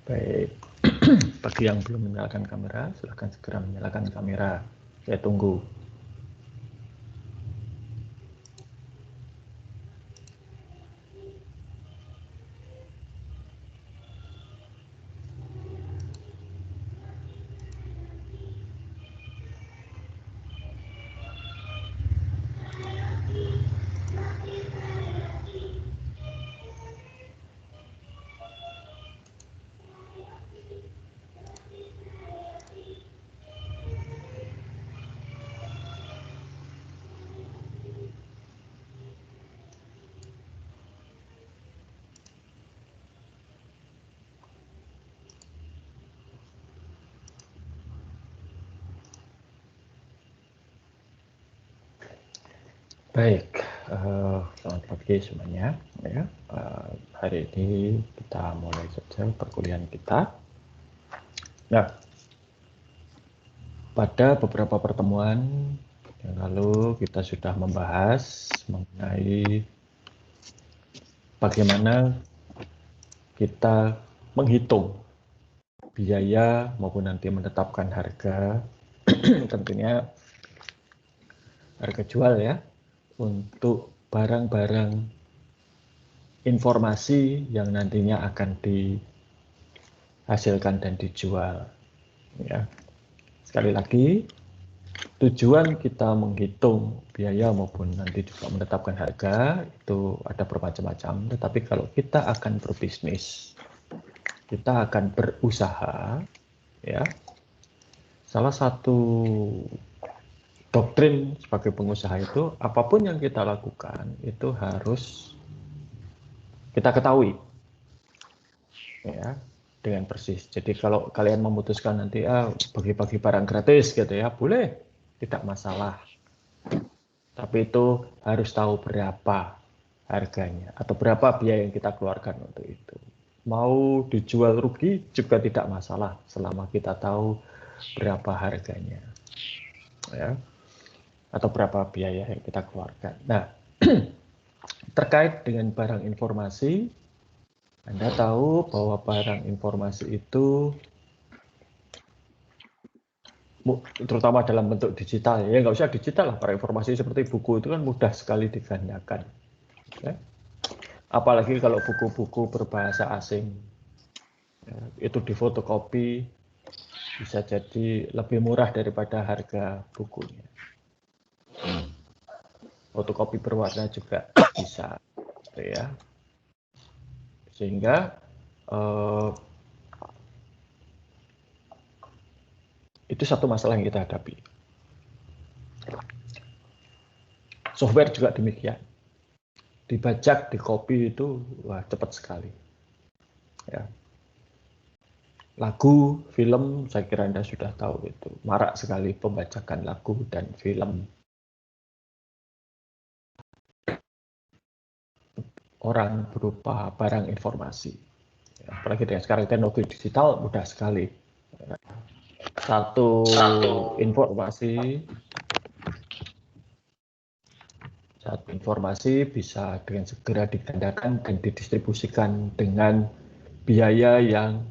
Baik, bagi yang belum menyalakan kamera, silahkan segera menyalakan kamera. Saya tunggu. Baik, selamat pagi semuanya. Ya, hari ini kita mulai saja perkuliahan kita. Nah, pada beberapa pertemuan yang lalu kita sudah membahas mengenai bagaimana kita menghitung biaya maupun nanti menetapkan harga, tentunya harga jual ya, untuk barang-barang informasi yang nantinya akan dihasilkan dan dijual. Ya. Sekali lagi, tujuan kita menghitung biaya maupun nanti juga menetapkan harga itu ada bermacam-macam. Tetapi kalau kita akan berbisnis, kita akan berusaha, ya. Salah satu doktrin sebagai pengusaha itu apapun yang kita lakukan itu harus kita ketahui, ya, dengan persis. Jadi kalau kalian memutuskan nanti bagi-bagi barang gratis gitu ya, boleh, tidak masalah. Tapi itu harus tahu berapa harganya atau berapa biaya yang kita keluarkan untuk itu. Mau dijual rugi juga tidak masalah selama kita tahu berapa harganya, ya, atau berapa biaya yang kita keluarkan. Nah, terkait dengan barang informasi, Anda tahu bahwa barang informasi itu terutama dalam bentuk digital, ya nggak usah digital lah, barang informasi seperti buku itu kan mudah sekali digandakan, ya. Apalagi kalau buku-buku berbahasa asing, ya, itu difotokopi bisa jadi lebih murah daripada harga bukunya. Fotokopi berwarna juga bisa, gitu ya. Sehingga itu satu masalah yang kita hadapi. Software juga demikian. Dibajak, dikopi itu wah, cepat sekali. Ya. Lagu, film, saya kira Anda sudah tahu itu. Marak sekali pembajakan lagu dan film. Orang berupa barang informasi. Ya, apalagi dengan sekarang teknologi digital mudah sekali. Satu informasi bisa dengan segera digandakan dan didistribusikan dengan biaya yang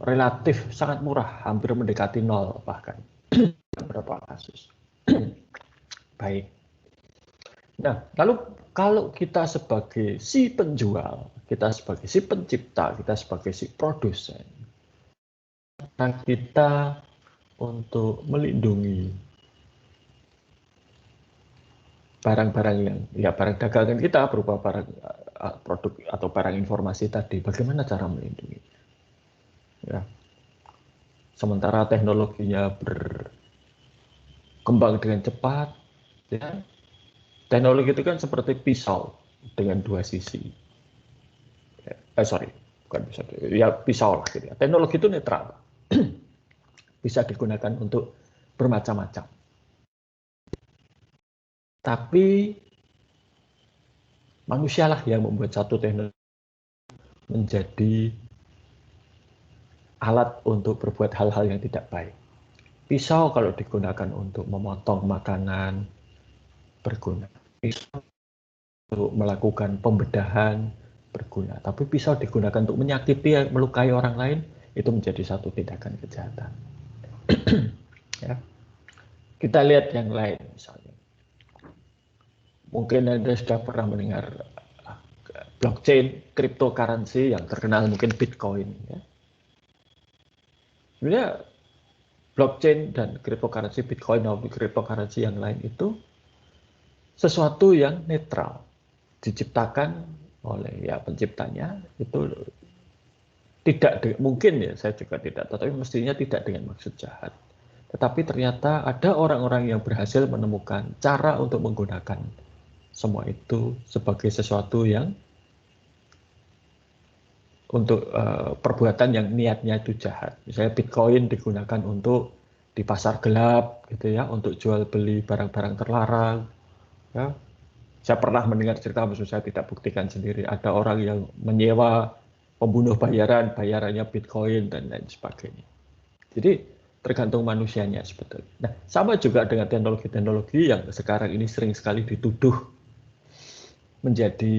relatif sangat murah, hampir mendekati nol bahkan beberapa kasus. Baik. Nah, lalu kalau kita sebagai si penjual, kita sebagai si pencipta, kita sebagai si produsen, kita untuk melindungi barang-barang yang barang dagangan kita berupa barang produk atau barang informasi tadi, bagaimana cara melindungi? Ya. Sementara teknologinya berkembang dengan cepat, ya. Teknologi itu kan seperti pisau dengan dua sisi. Bukan pisau, ya pisau lah gitu ya. Teknologi itu netral, bisa digunakan untuk bermacam-macam. Tapi manusialah yang membuat satu teknologi menjadi alat untuk berbuat hal-hal yang tidak baik. Pisau kalau digunakan untuk memotong makanan berguna. Pisau untuk melakukan pembedahan berguna. Tapi pisau digunakan untuk menyakiti, melukai orang lain, itu menjadi satu tindakan kejahatan. Ya. Kita lihat yang lain misalnya. Mungkin Anda sudah pernah mendengar blockchain, cryptocurrency yang terkenal mungkin Bitcoin. Ya. Sebenarnya blockchain dan cryptocurrency, Bitcoin maupun cryptocurrency yang lain itu sesuatu yang netral, diciptakan oleh ya penciptanya itu tidak mungkin ya saya juga tidak, tetapi mestinya tidak dengan maksud jahat. Tetapi ternyata ada orang-orang yang berhasil menemukan cara untuk menggunakan semua itu sebagai sesuatu yang untuk perbuatan yang niatnya itu jahat. Misalnya Bitcoin digunakan untuk di pasar gelap, gitu ya, untuk jual beli barang-barang terlarang. Ya. Saya pernah mendengar cerita, maksud saya tidak buktikan sendiri, ada orang yang menyewa pembunuh bayaran, bayarannya Bitcoin dan lain sebagainya. Jadi tergantung manusianya sebetulnya. Nah, sama juga dengan teknologi-teknologi yang sekarang ini sering sekali dituduh menjadi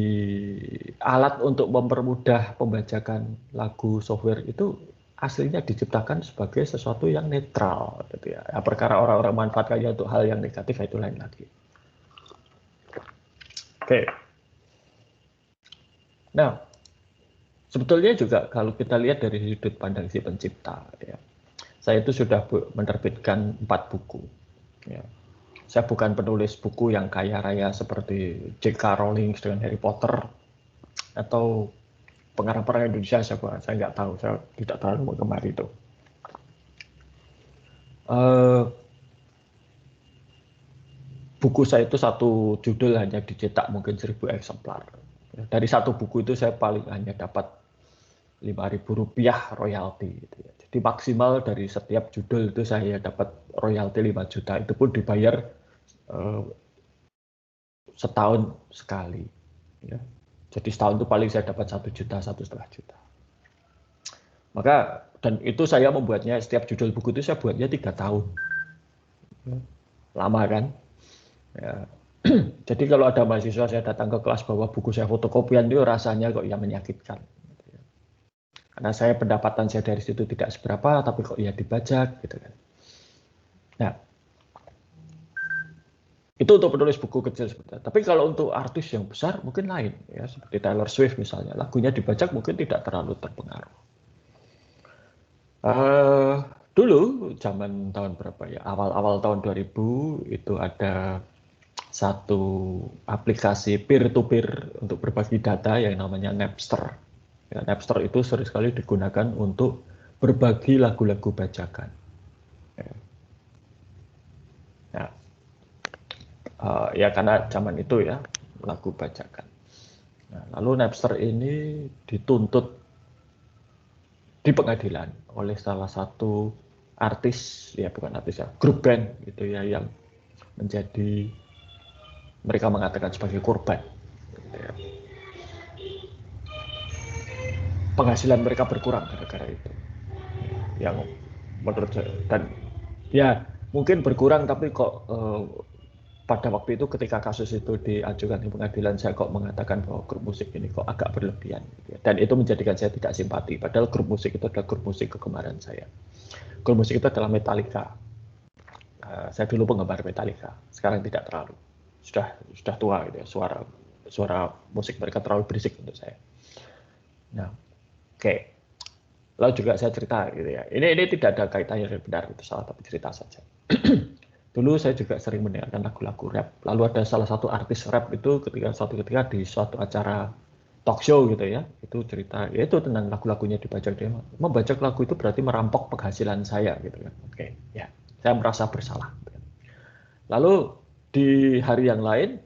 alat untuk mempermudah pembajakan lagu software itu aslinya diciptakan sebagai sesuatu yang netral, gitu ya. Perkara orang-orang manfaatkannya untuk hal yang negatif itu lain lagi. Oke. Nah, sebetulnya juga kalau kita lihat dari sudut pandang si pencipta, ya, saya itu sudah menerbitkan 4 buku. Ya. Saya bukan penulis buku yang kaya raya seperti J.K. Rowling dengan Harry Potter atau pengarang-pengarang Indonesia, saya nggak tahu, saya tidak terlalu mengemari itu. Buku saya itu satu judul hanya dicetak mungkin 1000 eksemplar. Dari satu buku itu saya paling hanya dapat Rp5.000 royalti. Gitu ya. Jadi maksimal dari setiap judul itu saya dapat royalti 5 juta. Itu pun dibayar setahun sekali. Ya. Jadi setahun itu paling saya dapat 1 juta, 1,5 juta. Maka dan itu saya membuatnya, setiap judul buku itu saya buatnya 3 tahun. Lama kan? Ya. Jadi kalau ada mahasiswa saya datang ke kelas bawa buku saya fotokopian itu rasanya kok ya menyakitkan. Karena saya pendapatan saya dari situ tidak seberapa, tapi kok ya dibajak gitu kan. Nah, itu untuk penulis buku kecil seperti itu. Tapi kalau untuk artis yang besar mungkin lain, ya seperti Taylor Swift misalnya, lagunya dibajak mungkin tidak terlalu terpengaruh. Dulu zaman tahun berapa ya, awal-awal tahun 2000 itu ada satu aplikasi peer-to-peer untuk berbagi data yang namanya Napster. Ya, Napster itu sering sekali digunakan untuk berbagi lagu-lagu bajakan. Ya. Nah, ya karena zaman itu ya lagu bajakan. Nah, lalu Napster ini dituntut di pengadilan oleh salah satu artis, ya bukan artis ya, grup band gitu ya, yang menjadi, mereka mengatakan sebagai korban. Gitu ya. Penghasilan mereka berkurang gara-gara itu. Yang menurut saya, dan ya mungkin berkurang, tapi kok pada waktu itu ketika kasus itu diajukan di pengadilan, saya kok mengatakan bahwa grup musik ini kok agak berlebihan. Gitu ya. Dan itu menjadikan saya tidak simpati. Padahal grup musik itu adalah grup musik kegemaran saya. Grup musik itu adalah Metallica. Saya dulu penggemar Metallica, sekarang tidak terlalu. Sudah tua gitu ya, suara musik mereka terlalu berisik untuk saya. Nah, oke. Lalu juga saya cerita gitu ya. Ini tidak ada kaitannya dengan benar itu salah, tapi cerita saja. Dulu saya juga sering mendengarkan lagu-lagu rap. Lalu ada salah satu artis rap itu suatu ketika di suatu acara talk show gitu ya, itu cerita, ya itu tentang lagu-lagunya dibajak. Dia membajak lagu itu berarti merampok penghasilan saya gitu kan. Oke, ya, saya merasa bersalah. Lalu di hari yang lain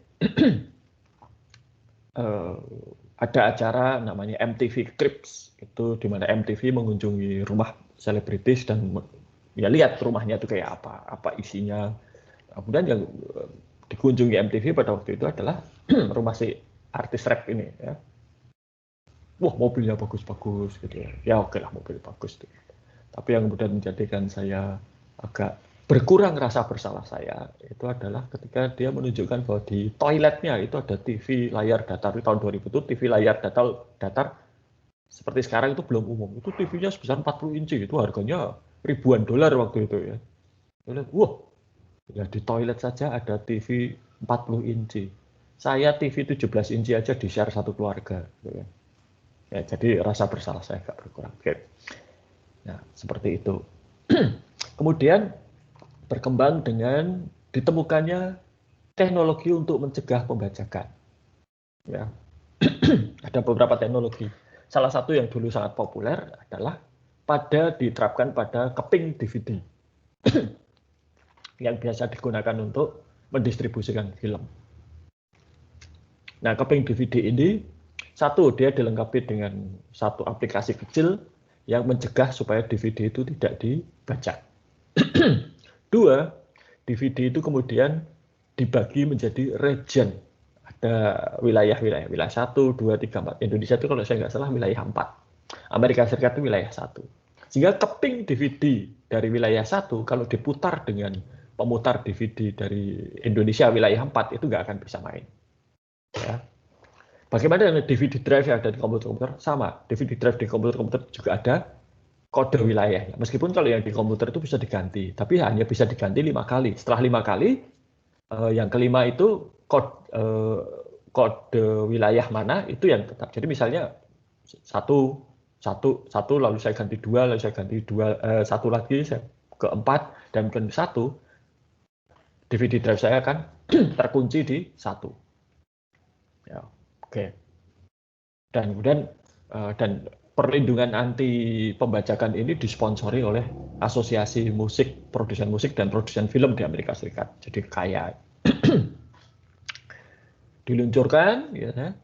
ada acara namanya MTV Cribs, itu di mana MTV mengunjungi rumah selebritis dan ya lihat rumahnya itu kayak apa isinya. Kemudian yang dikunjungi MTV pada waktu itu adalah rumah si artis rap ini ya. Wah, mobilnya bagus-bagus gitu ya. Ya oke lah, mobil bagus tuh. Tapi yang kemudian menjadikan saya agak berkurang rasa bersalah saya itu adalah ketika dia menunjukkan bahwa di toiletnya itu ada TV layar datar. Di tahun 2000 itu TV layar datar Seperti sekarang itu belum umum. Itu TV-nya sebesar 40 inci, itu harganya ribuan dolar waktu itu ya. Wah, ya di toilet saja ada TV 40 inci. Saya TV 17 inci aja di-share satu keluarga. Gitu ya. Ya, jadi rasa bersalah saya agak berkurang. Oke. Nah, seperti itu. Kemudian berkembang dengan ditemukannya teknologi untuk mencegah pembajakan. Ya. Ada beberapa teknologi. Salah satu yang dulu sangat populer adalah diterapkan pada keping DVD yang biasa digunakan untuk mendistribusikan film. Nah, keping DVD ini, satu, dia dilengkapi dengan satu aplikasi kecil yang mencegah supaya DVD itu tidak dibajak. Dua, DVD itu kemudian dibagi menjadi region. Ada wilayah-wilayah, wilayah 1, 2, 3, 4. Indonesia itu kalau saya nggak salah wilayah 4. Amerika Serikat itu wilayah 1. Sehingga keping DVD dari wilayah 1, kalau diputar dengan pemutar DVD dari Indonesia wilayah 4, itu nggak akan bisa main. Ya. Bagaimana dengan DVD drive yang ada di komputer-komputer? Sama, DVD drive di komputer-komputer juga ada kode wilayahnya. Meskipun kalau yang di komputer itu bisa diganti, tapi hanya bisa diganti 5 kali. Setelah 5 kali, yang kelima itu kode wilayah mana itu yang tetap. Jadi misalnya satu lalu saya ganti 2, lalu saya ganti 2, 1 lagi, saya ke 4 dan ke 1, DVD drive saya akan terkunci di 1. Ya, oke. Dan kemudian dan perlindungan anti pembajakan ini disponsori oleh Asosiasi Musik, Produsen Musik dan Produsen Film di Amerika Serikat. Jadi kaya. Diluncurkan, ya,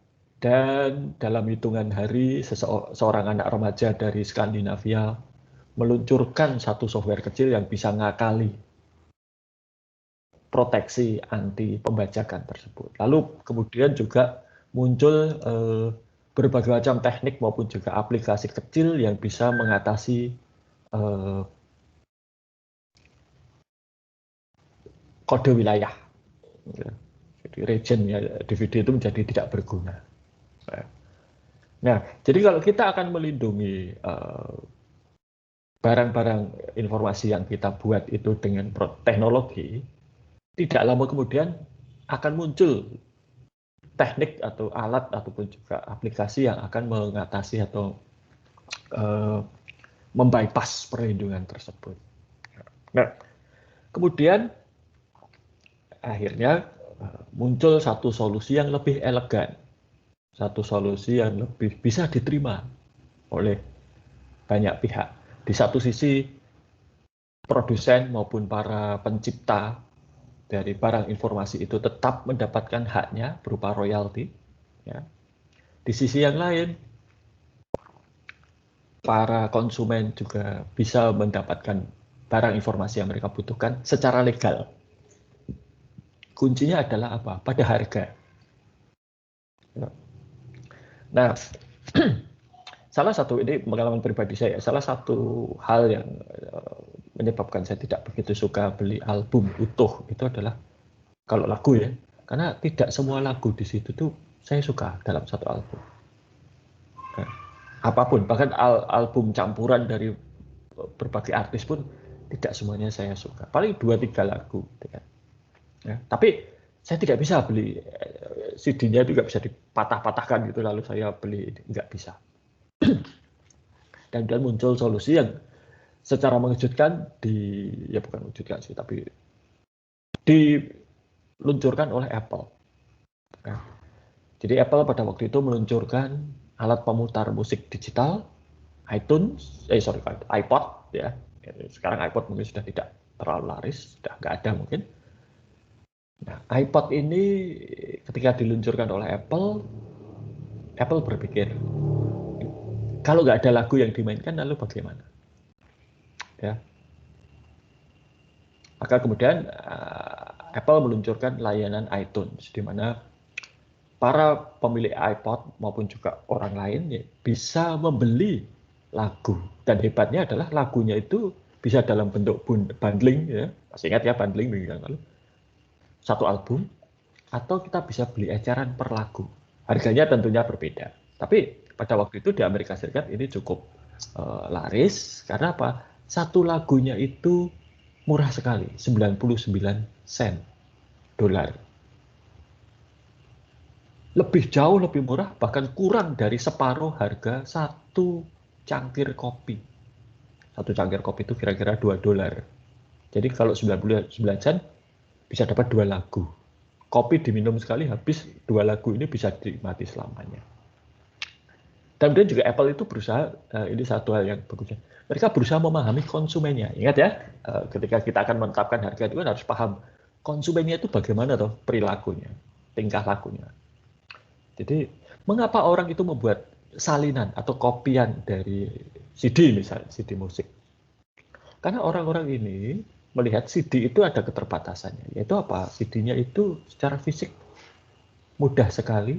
dan dalam hitungan hari seorang anak remaja dari Skandinavia meluncurkan satu software kecil yang bisa ngakali proteksi anti pembajakan tersebut. Lalu kemudian juga muncul berbagai macam teknik maupun juga aplikasi kecil yang bisa mengatasi kode wilayah. Jadi region ya, DVD itu menjadi tidak berguna. Nah, jadi kalau kita akan melindungi barang-barang informasi yang kita buat itu dengan teknologi, tidak lama kemudian akan muncul teknik atau alat ataupun juga aplikasi yang akan mengatasi atau membypass perlindungan tersebut. Nah, kemudian akhirnya muncul satu solusi yang lebih elegan, satu solusi yang lebih bisa diterima oleh banyak pihak. Di satu sisi, produsen maupun para pencipta dari barang informasi itu tetap mendapatkan haknya berupa royalti. Ya. Di sisi yang lain, para konsumen juga bisa mendapatkan barang informasi yang mereka butuhkan secara legal. Kuncinya adalah apa? Pada harga. Nah, salah satu, ini pengalaman pribadi saya, salah satu hal yang menyebabkan saya tidak begitu suka beli album utuh itu adalah kalau lagu ya, karena tidak semua lagu di situ tuh saya suka dalam satu album. Nah, apapun, bahkan album campuran dari berbagai artis pun tidak semuanya saya suka. Paling 2-3 lagu. Ya, tapi saya tidak bisa beli CD-nya juga bisa dipatah-patahkan gitu lalu saya beli, nggak bisa. Dan kemudian muncul solusi yang secara mengejutkan ya bukan mengejutkan sih, tapi diluncurkan oleh Apple. Ya. Jadi Apple pada waktu itu meluncurkan alat pemutar musik digital, iPod ya. Sekarang iPod mungkin sudah tidak terlalu laris, sudah nggak ada mungkin. Nah, iPod ini ketika diluncurkan oleh Apple berpikir, kalau nggak ada lagu yang dimainkan, lalu bagaimana? Ya. Maka kemudian Apple meluncurkan layanan iTunes, di mana para pemilik iPod maupun juga orang lain ya, bisa membeli lagu. Dan hebatnya adalah lagunya itu bisa dalam bentuk bundling, ya. Masih ingat ya bundling minggu yang lalu? Satu album, atau kita bisa beli eceran per lagu. Harganya tentunya berbeda. Tapi Pada waktu itu di Amerika Serikat ini cukup laris karena apa? Satu lagunya itu murah sekali, 99 sen dolar. Lebih jauh lebih murah, bahkan kurang dari separuh harga satu cangkir kopi. Satu cangkir kopi itu kira-kira 2 dolar. Jadi kalau 99 sen bisa dapat 2 lagu. Kopi diminum sekali habis, 2 lagu ini bisa dinikmati selamanya. Dan kemudian juga Apple itu berusaha, ini satu hal yang bagusnya, mereka berusaha memahami konsumennya. Ingat ya, ketika kita akan menetapkan harga itu kan harus paham konsumennya itu bagaimana toh perilakunya, tingkah lakunya. Jadi mengapa orang itu membuat salinan atau kopian dari CD misalnya, CD musik? Karena orang-orang ini melihat CD itu ada keterbatasannya, yaitu apa? CD-nya itu secara fisik mudah sekali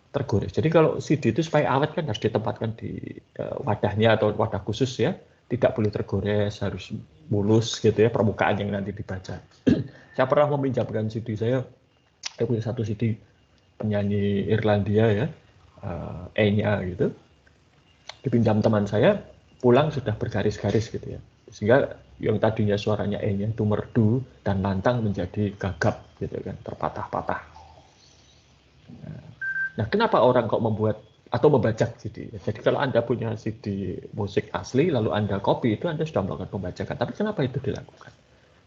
tergores. Jadi kalau CD itu supaya awet kan harus ditempatkan di wadahnya atau wadah khusus ya, tidak boleh tergores, harus mulus gitu ya permukaan yang nanti dibaca. Saya pernah meminjamkan CD saya punya satu CD penyanyi Irlandia ya, E-nya gitu, dipinjam teman saya, pulang sudah bergaris-garis gitu ya, sehingga yang tadinya suaranya E-nya itu merdu dan lantang menjadi gagap gitu kan, terpatah-patah. Nah, kenapa orang kok membuat atau membajak CD? Jadi kalau Anda punya CD musik asli, lalu Anda copy, itu Anda sudah melakukan pembajakan. Tapi kenapa itu dilakukan?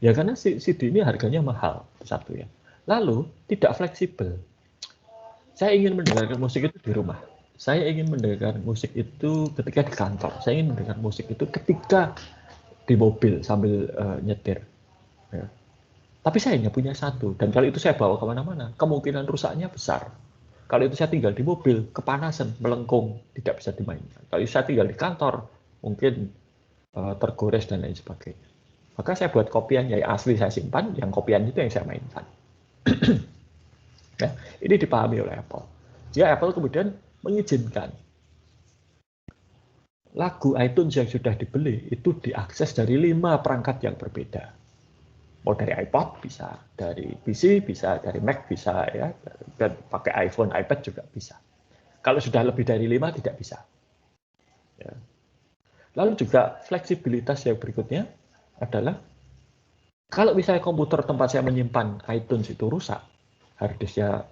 Ya karena CD ini harganya mahal, satu ya. Lalu tidak fleksibel. Saya ingin mendengarkan musik itu di rumah. Saya ingin mendengarkan musik itu ketika di kantor. Saya ingin mendengarkan musik itu ketika di mobil sambil nyetir. Ya. Tapi saya hanya punya satu. Dan kalau itu saya bawa kemana-mana, kemungkinan rusaknya besar. Kalau itu saya tinggal di mobil, kepanasan, melengkung, tidak bisa dimainkan. Kalau saya tinggal di kantor, mungkin tergores dan lain sebagainya. Maka saya buat kopian yang asli saya simpan, yang kopian itu yang saya mainkan. Nah, ini dipahami oleh Apple. Dia Apple kemudian mengizinkan lagu iTunes yang sudah dibeli itu diakses dari 5 perangkat yang berbeda. Mau dari iPod bisa, dari PC bisa, dari Mac bisa ya, dan pakai iPhone, iPad juga bisa. Kalau sudah lebih dari 5 tidak bisa. Ya. Lalu juga fleksibilitas yang berikutnya adalah kalau misalnya komputer tempat saya menyimpan iTunes itu rusak, harddisknya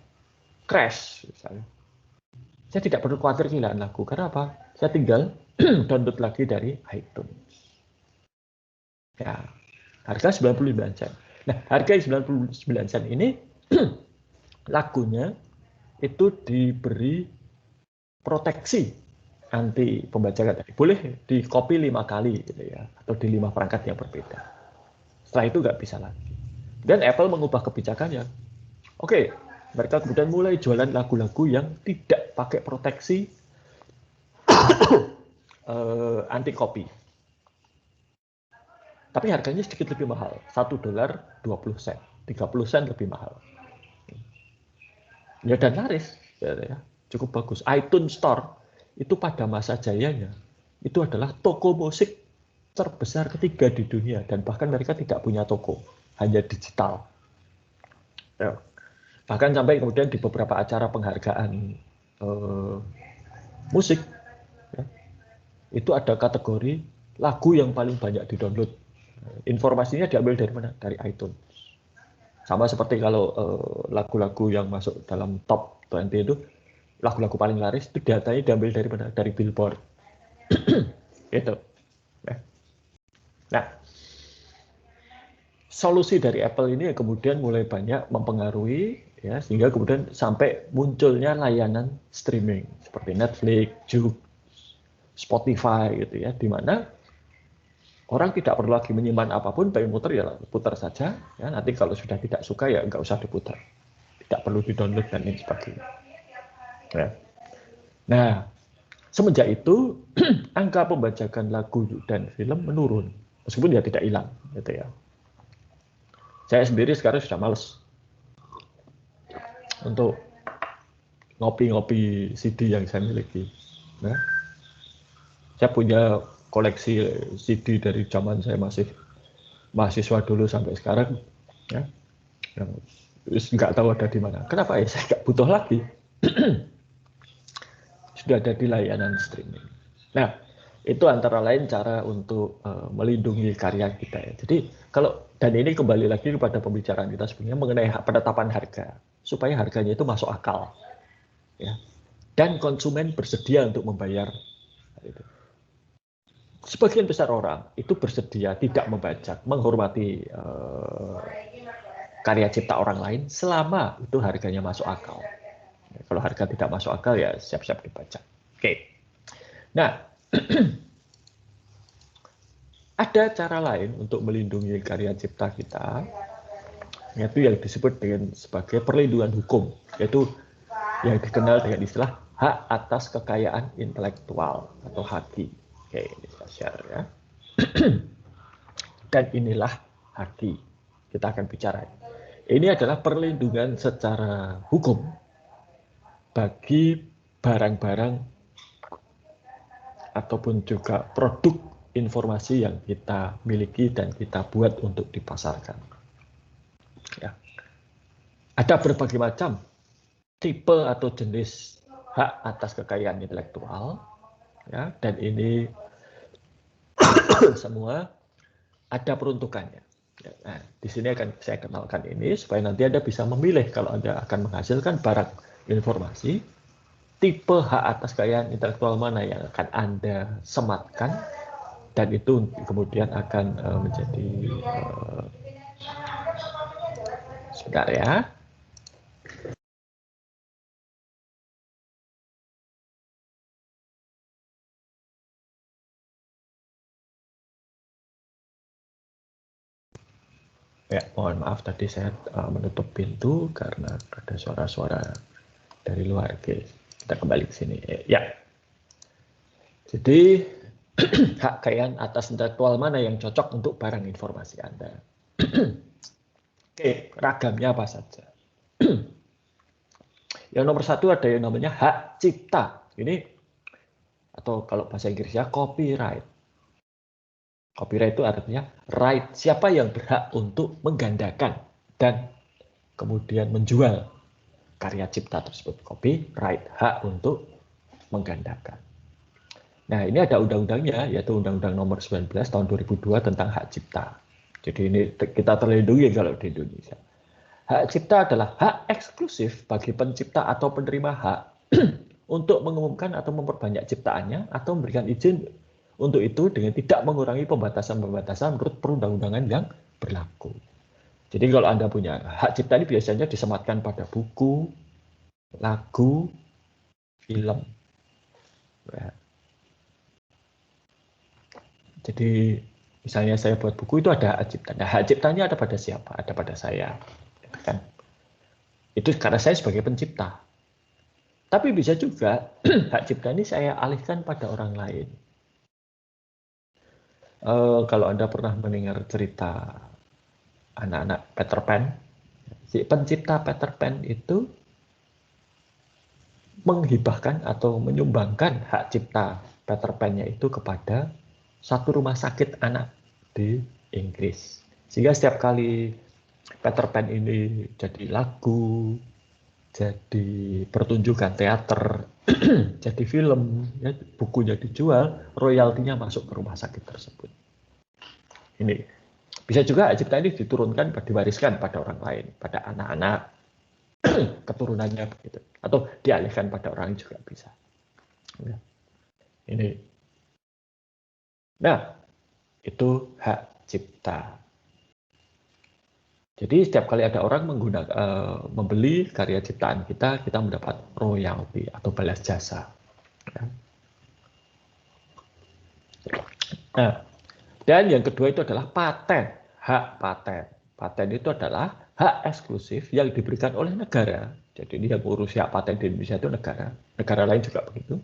crash misalnya, saya tidak perlu khawatir kehilangan lagu. Karena apa? Saya tinggal download lagi dari iTunes. Ya, harga 99 sen. Nah, harga 99 sen ini lagunya itu diberi proteksi anti pembajakan tadi. Boleh di copy 5 kali gitu ya, atau di 5 perangkat yang berbeda. Setelah itu nggak bisa lagi. Dan Apple mengubah kebijakannya. Oke, mereka kemudian mulai jualan lagu-lagu yang tidak pakai proteksi anti copy. Tapi harganya sedikit lebih mahal, 1 dolar 20 sen, 30 sen lebih mahal. Ya dan laris, ya, cukup bagus. iTunes Store itu pada masa jayanya itu adalah toko musik terbesar ketiga di dunia, dan bahkan mereka tidak punya toko, hanya digital. Ya. Bahkan sampai kemudian di beberapa acara penghargaan musik, ya, itu ada kategori lagu yang paling banyak didownload. Informasinya diambil dari mana? Dari iTunes. Sama seperti kalau lagu-lagu yang masuk dalam top 20 itu, lagu-lagu paling laris itu datanya diambil dari mana? Dari Billboard. Gitu. Nah, solusi dari Apple ini kemudian mulai banyak mempengaruhi ya, sehingga kemudian sampai munculnya layanan streaming seperti Netflix, Joox, Spotify gitu ya, di mana orang tidak perlu lagi menyimpan apapun, pengen muter ya putar saja. Ya, nanti kalau sudah tidak suka ya nggak usah diputar, tidak perlu di-download dan lain sebagainya. Ya. Nah, semenjak itu angka pembajakan lagu dan film menurun, meskipun ya tidak hilang, gitu ya. Saya sendiri sekarang sudah males untuk ngopi-ngopi CD yang saya miliki. Nah, saya punya koleksi CD dari zaman saya masih mahasiswa dulu sampai sekarang, ya, yang nggak tahu ada di mana. Kenapa ya? Saya nggak butuh lagi. sudah ada di layanan streaming. Nah, itu antara lain cara untuk melindungi karya kita ya. Jadi dan ini kembali lagi kepada pembicaraan kita sebelumnya mengenai penetapan harga, supaya harganya itu masuk akal, ya. Dan konsumen bersedia untuk membayar. Sebagian besar orang itu bersedia tidak membajak, menghormati karya cipta orang lain selama itu harganya masuk akal. Kalau harga tidak masuk akal ya siap-siap dibajak. Oke. Nah, ada cara lain untuk melindungi karya cipta kita, yaitu yang disebut dengan sebagai perlindungan hukum, yaitu yang dikenal dengan istilah hak atas kekayaan intelektual atau HAKI. Oke, ini saya share ya. Dan inilah HAKI. Kita akan bicara. Ini adalah perlindungan secara hukum bagi barang-barang ataupun juga produk informasi yang kita miliki dan kita buat untuk dipasarkan. Ya. Ada berbagai macam tipe atau jenis hak atas kekayaan intelektual, ya, dan ini semua ada peruntukannya. Nah, di sini akan saya kenalkan ini supaya nanti Anda bisa memilih kalau Anda akan menghasilkan barang informasi, tipe hak atas kekayaan intelektual mana yang akan Anda sematkan, dan itu kemudian akan menjadi sebentar ya. Ya, mohon maaf tadi saya menutup pintu karena ada suara-suara dari luar. Oke, kita kembali ke sini. Ya, jadi hak kekayaan atas intelektual mana yang cocok untuk barang informasi Anda? Oke, ragamnya apa saja? Yang nomor satu ada yang namanya hak cipta. Ini atau kalau bahasa Inggrisnya copyright. Copyright itu artinya right, siapa yang berhak untuk menggandakan dan kemudian menjual karya cipta tersebut. Copyright, hak untuk menggandakan. Nah, ini ada undang-undangnya, yaitu Undang-Undang Nomor 19 tahun 2002 tentang hak cipta. Jadi ini kita terlindungi kalau di Indonesia. Hak cipta adalah hak eksklusif bagi pencipta atau penerima hak untuk mengumumkan atau memperbanyak ciptaannya atau memberikan izin untuk itu dengan tidak mengurangi pembatasan-pembatasan menurut perundang-undangan yang berlaku. Jadi kalau Anda punya hak cipta ini biasanya disematkan pada buku, lagu, film. Ya. Jadi misalnya saya buat buku itu ada hak cipta. Nah, hak ciptanya ada pada siapa? Ada pada saya. Kan? Itu karena saya sebagai pencipta. Tapi bisa juga hak cipta ini saya alihkan pada orang lain. Kalau Anda pernah mendengar cerita anak-anak Peter Pan, si pencipta Peter Pan itu menghibahkan atau menyumbangkan hak cipta Peter Pan-nya itu kepada satu rumah sakit anak di Inggris. Sehingga setiap kali Peter Pan ini jadi lagu, jadi pertunjukan teater, jadi film, ya, bukunya dijual, royaltinya masuk ke rumah sakit tersebut. Ini bisa juga hak cipta ini diturunkan, diwariskan pada orang lain, pada anak-anak keturunannya begitu, atau dialihkan pada orang juga bisa. Ya. Ini. Nah, itu hak cipta. Jadi setiap kali ada orang membeli karya ciptaan kita mendapat royalti atau balas jasa. Ya. Nah, dan yang kedua itu adalah paten, hak paten. Paten itu adalah hak eksklusif yang diberikan oleh negara. Jadi ini yang urus hak paten di Indonesia itu negara. Negara lain juga begitu.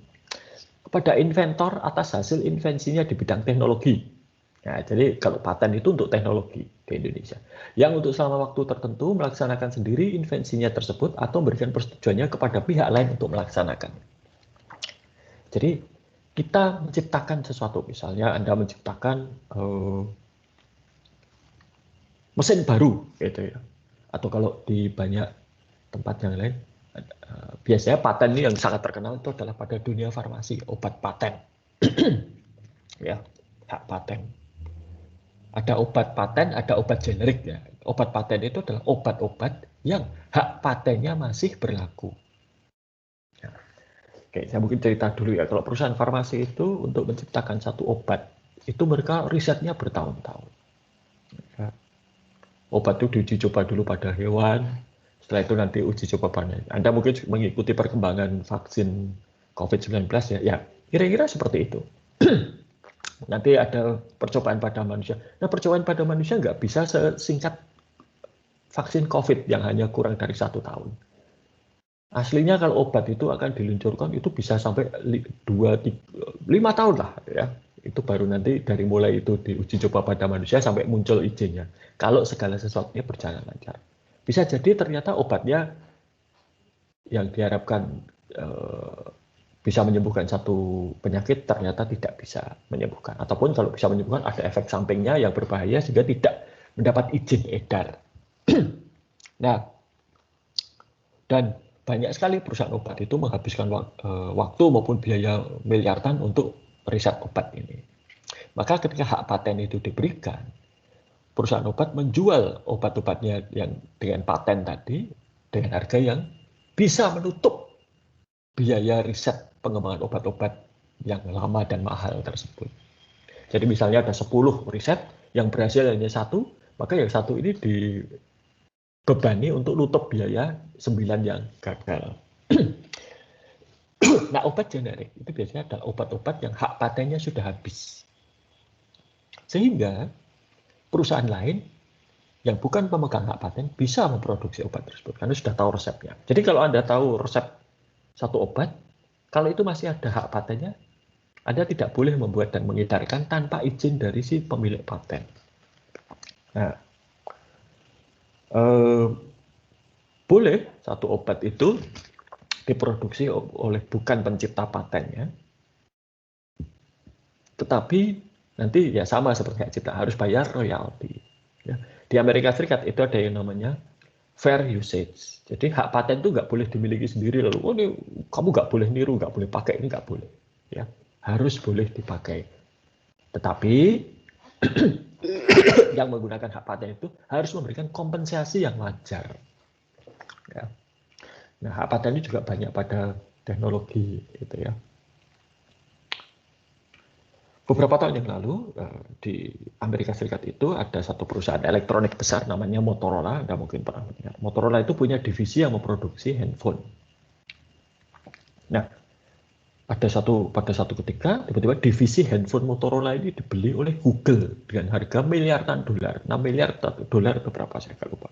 Kepada inventor atas hasil invensinya di bidang teknologi. Nah, jadi kalau paten itu untuk teknologi di Indonesia. Yang untuk selama waktu tertentu melaksanakan sendiri invensinya tersebut atau memberikan persetujuannya kepada pihak lain untuk melaksanakan. Jadi kita menciptakan sesuatu, misalnya Anda menciptakan mesin baru, gitu ya. Atau kalau di banyak tempat yang lain, Biasanya paten ini yang sangat terkenal itu adalah pada dunia farmasi, obat paten. Ya, hak paten. Ada obat paten, ada obat generik ya. Obat paten itu adalah obat-obat yang hak patennya masih berlaku. Ya. Oke, saya mungkin cerita dulu ya. Kalau perusahaan farmasi itu untuk menciptakan satu obat, itu mereka risetnya bertahun-tahun. Ya. Obat itu diuji coba dulu pada hewan, setelah itu nanti uji coba pada. Anda mungkin mengikuti perkembangan vaksin COVID-19 ya, ya kira-kira seperti itu. Nanti ada percobaan pada manusia. Nah, percobaan pada manusia nggak bisa sesingkat vaksin COVID yang hanya kurang dari 1 tahun. Aslinya kalau obat itu akan diluncurkan itu bisa sampai 5 tahun lah ya. Itu baru nanti dari mulai itu diuji coba pada manusia sampai muncul izinnya. Kalau segala sesuatunya berjalan lancar. Bisa jadi ternyata obatnya yang diharapkan bisa menyembuhkan satu penyakit ternyata tidak bisa menyembuhkan. Ataupun kalau bisa menyembuhkan ada efek sampingnya yang berbahaya sehingga tidak mendapat izin edar. Nah, dan banyak sekali perusahaan obat itu menghabiskan waktu maupun biaya miliaran untuk riset obat ini. Maka ketika hak paten itu diberikan, perusahaan obat menjual obat-obatnya yang dengan paten tadi dengan harga yang bisa menutup biaya riset pengembangan obat-obat yang lama dan mahal tersebut. Jadi misalnya ada 10 riset yang berhasil hanya 1, maka yang 1 ini dibebani untuk nutup biaya 9 yang gagal. Nah, obat generik itu biasanya adalah obat-obat yang hak patennya sudah habis. Sehingga perusahaan lain yang bukan pemegang hak paten bisa memproduksi obat tersebut karena sudah tahu resepnya. Jadi kalau Anda tahu resep satu obat, kalau itu masih ada hak patennya, Anda tidak boleh membuat dan mengedarkan tanpa izin dari si pemilik paten. Nah, boleh satu obat itu diproduksi oleh bukan pencipta patennya, tetapi nanti ya sama seperti hak cipta harus bayar royalti. Ya. Di Amerika Serikat itu ada yang namanya fair usage. Jadi hak paten itu nggak boleh dimiliki sendiri lalu, oh ini kamu nggak boleh niru, nggak boleh pakai ini nggak boleh. Ya, harus boleh dipakai. Tetapi yang menggunakan hak paten itu harus memberikan kompensasi yang wajar. Ya. Nah, hak paten ini juga banyak pada teknologi, gitu ya. Beberapa tahun yang lalu di Amerika Serikat itu ada satu perusahaan elektronik besar namanya Motorola. Anda mungkin pernah mendengar. Motorola itu punya divisi yang memproduksi handphone. Nah, pada satu ketika tiba-tiba divisi handphone Motorola ini dibeli oleh Google dengan harga miliaran dolar, 6 miliar dolar atau berapa saya nggak lupa.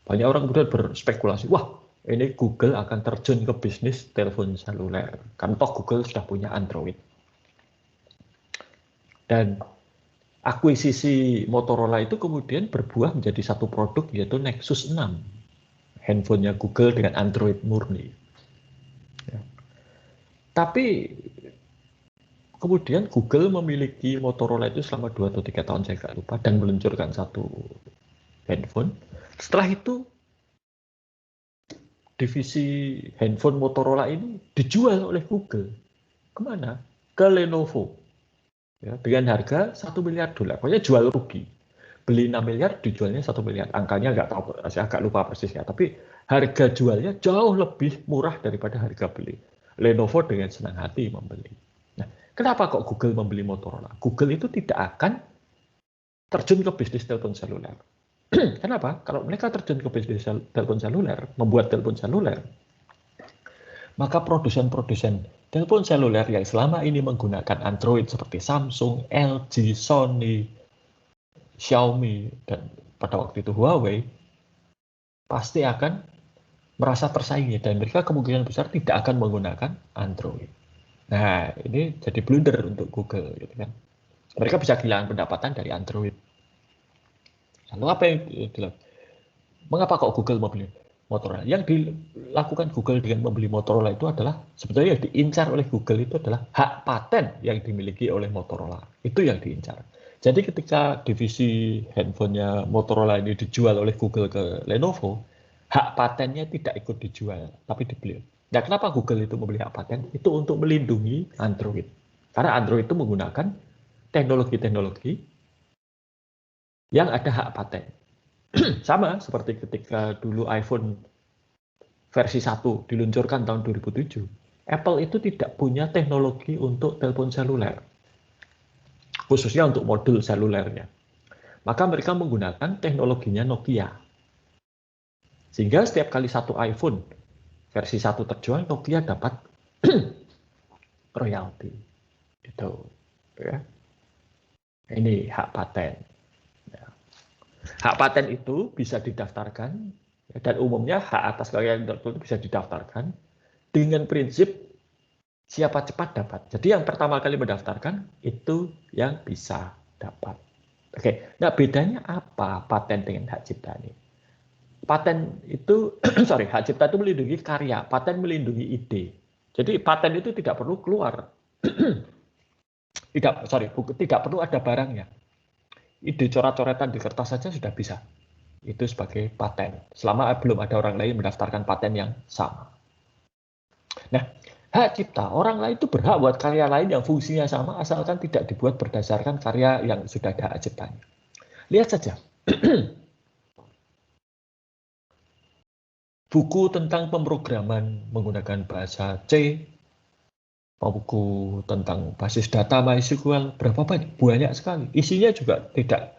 Banyak orang kemudian berspekulasi, wah ini Google akan terjun ke bisnis telepon seluler. Kan toh Google sudah punya Android. Dan akuisisi Motorola itu kemudian berbuah menjadi satu produk yaitu Nexus 6. Handphonenya Google dengan Android murni. Ya. Tapi kemudian Google memiliki Motorola itu selama 2 atau 3 tahun saya nggak lupa dan meluncurkan satu handphone. Setelah itu divisi handphone Motorola ini dijual oleh Google. Kemana? Ke Lenovo. Ya, dengan harga 1 miliar dolar. Pokoknya jual rugi. Beli 6 miliar, dijualnya 1 miliar. Angkanya nggak tahu, saya agak lupa persisnya. Tapi harga jualnya jauh lebih murah daripada harga beli. Lenovo dengan senang hati membeli. Nah, kenapa kok Google membeli Motorola? Google itu tidak akan terjun ke bisnis telepon seluler. Kenapa? Kalau mereka terjun ke bisnis telepon seluler, membuat telepon seluler, maka produsen-produsen telepon seluler yang selama ini menggunakan Android seperti Samsung, LG, Sony, Xiaomi, dan pada waktu itu Huawei, pasti akan merasa tersaingi dan mereka kemungkinan besar tidak akan menggunakan Android. Nah, ini jadi blunder untuk Google, gitu kan? Mereka bisa kehilangan pendapatan dari Android. Lalu apa yang dilakukan? Mengapa kok Google membeli Motorola? Yang dilakukan Google dengan membeli Motorola itu adalah sebetulnya yang diincar oleh Google itu adalah hak paten yang dimiliki oleh Motorola. Itu yang diincar. Jadi ketika divisi handphonenya Motorola ini dijual oleh Google ke Lenovo, hak patennya tidak ikut dijual, tapi dibeli. Nah, kenapa Google itu membeli hak paten? Itu untuk melindungi Android. Karena Android itu menggunakan teknologi-teknologi yang ada hak paten. Sama seperti ketika dulu iPhone versi 1 diluncurkan tahun 2007. Apple itu tidak punya teknologi untuk telepon seluler, khususnya untuk modul selulernya. Maka mereka menggunakan teknologinya Nokia. Sehingga setiap kali satu iPhone versi 1 terjual, Nokia dapat royalti. Itu, ya. Ini hak paten. Hak paten itu bisa didaftarkan, dan umumnya hak atas karya intelektual itu bisa didaftarkan dengan prinsip siapa cepat dapat. Jadi yang pertama kali mendaftarkan itu yang bisa dapat. Oke, nah bedanya apa paten dengan hak cipta ini? Paten itu, hak cipta itu melindungi karya, paten melindungi ide. Jadi paten itu tidak perlu keluar, tidak perlu ada barangnya. Ide coret-coretan di kertas saja sudah bisa. Itu sebagai paten. Selama belum ada orang lain mendaftarkan paten yang sama. Nah, hak cipta, orang lain itu berhak buat karya lain yang fungsinya sama, asalkan tidak dibuat berdasarkan karya yang sudah ada hak ciptanya. Lihat saja. Buku tentang pemrograman menggunakan bahasa C, buku tentang basis data MySQL, berapa banyak? Banyak sekali. Isinya juga tidak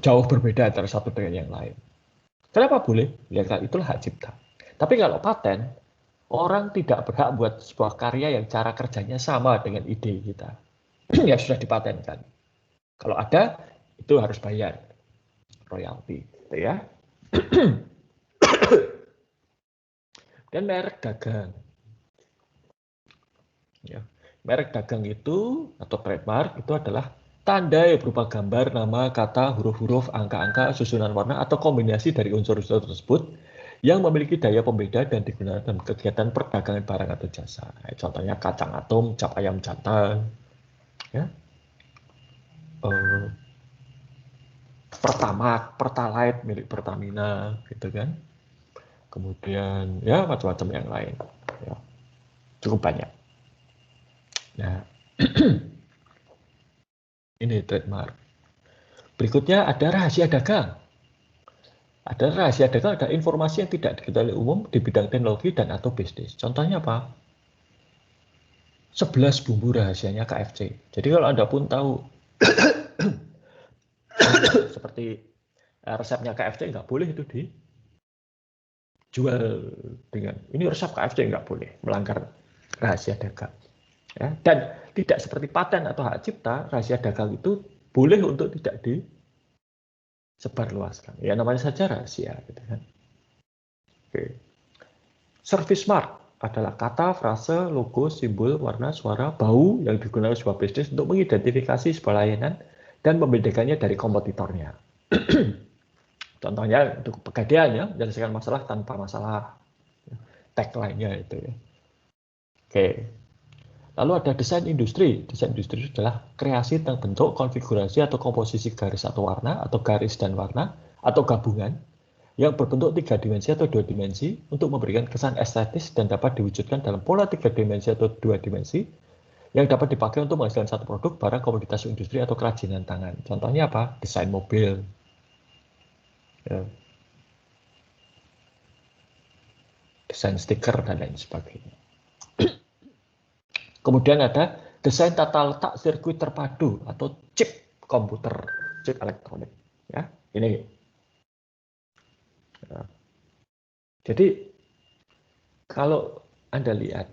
jauh berbeda antara satu dengan yang lain. Kenapa boleh? Ya, itulah hak cipta. Tapi kalau paten, orang tidak berhak buat sebuah karya yang cara kerjanya sama dengan ide kita. Ya sudah dipatenkan. Kalau ada, itu harus bayar royalti. Gitu ya. Dan merek dagang. Ya. Merek dagang itu atau trademark itu adalah tanda yang berupa gambar, nama, kata, huruf-huruf, angka-angka, susunan warna, atau kombinasi dari unsur-unsur tersebut yang memiliki daya pembeda dan digunakan dalam kegiatan perdagangan barang atau jasa. Contohnya kacang atom, cap ayam jantan, ya. Pertalite milik Pertamina, gitu kan. Kemudian ya macam-macam yang lain, ya. Cukup banyak. Nah, ini trademark. Berikutnya ada rahasia dagang. Ada rahasia dagang, ada informasi yang tidak diketahui umum di bidang teknologi dan atau bisnis. Contohnya apa? 11 bumbu rahasianya KFC. Jadi kalau Anda pun tahu seperti resepnya KFC, nggak boleh itu dijual dengan ini resep KFC, nggak boleh, melanggar rahasia dagang. Ya, dan tidak seperti paten atau hak cipta, rahasia dagang itu boleh untuk tidak disebarluaskan. Ya namanya saja rahasia, gitu kan. Oke. Service mark adalah kata, frase, logo, simbol, warna, suara, bau yang digunakan sebuah bisnis untuk mengidentifikasi sebuah layanan dan membedakannya dari kompetitornya. Contohnya untuk pegadaian ya, menyelesaikan masalah tanpa masalah. Tagline-nya itu ya. Oke. Lalu ada desain industri. Desain industri adalah kreasi tentang bentuk, konfigurasi atau komposisi garis atau warna, atau garis dan warna, atau gabungan yang berbentuk 3 dimensi atau 2 dimensi untuk memberikan kesan estetis dan dapat diwujudkan dalam pola 3 dimensi atau 2 dimensi yang dapat dipakai untuk menghasilkan satu produk, barang, komoditas industri atau kerajinan tangan. Contohnya apa? Desain mobil. Ya. Desain stiker dan lain sebagainya. Kemudian ada desain tata letak sirkuit terpadu atau chip komputer, chip elektronik. Ya, ini. Ya. Jadi kalau Anda lihat,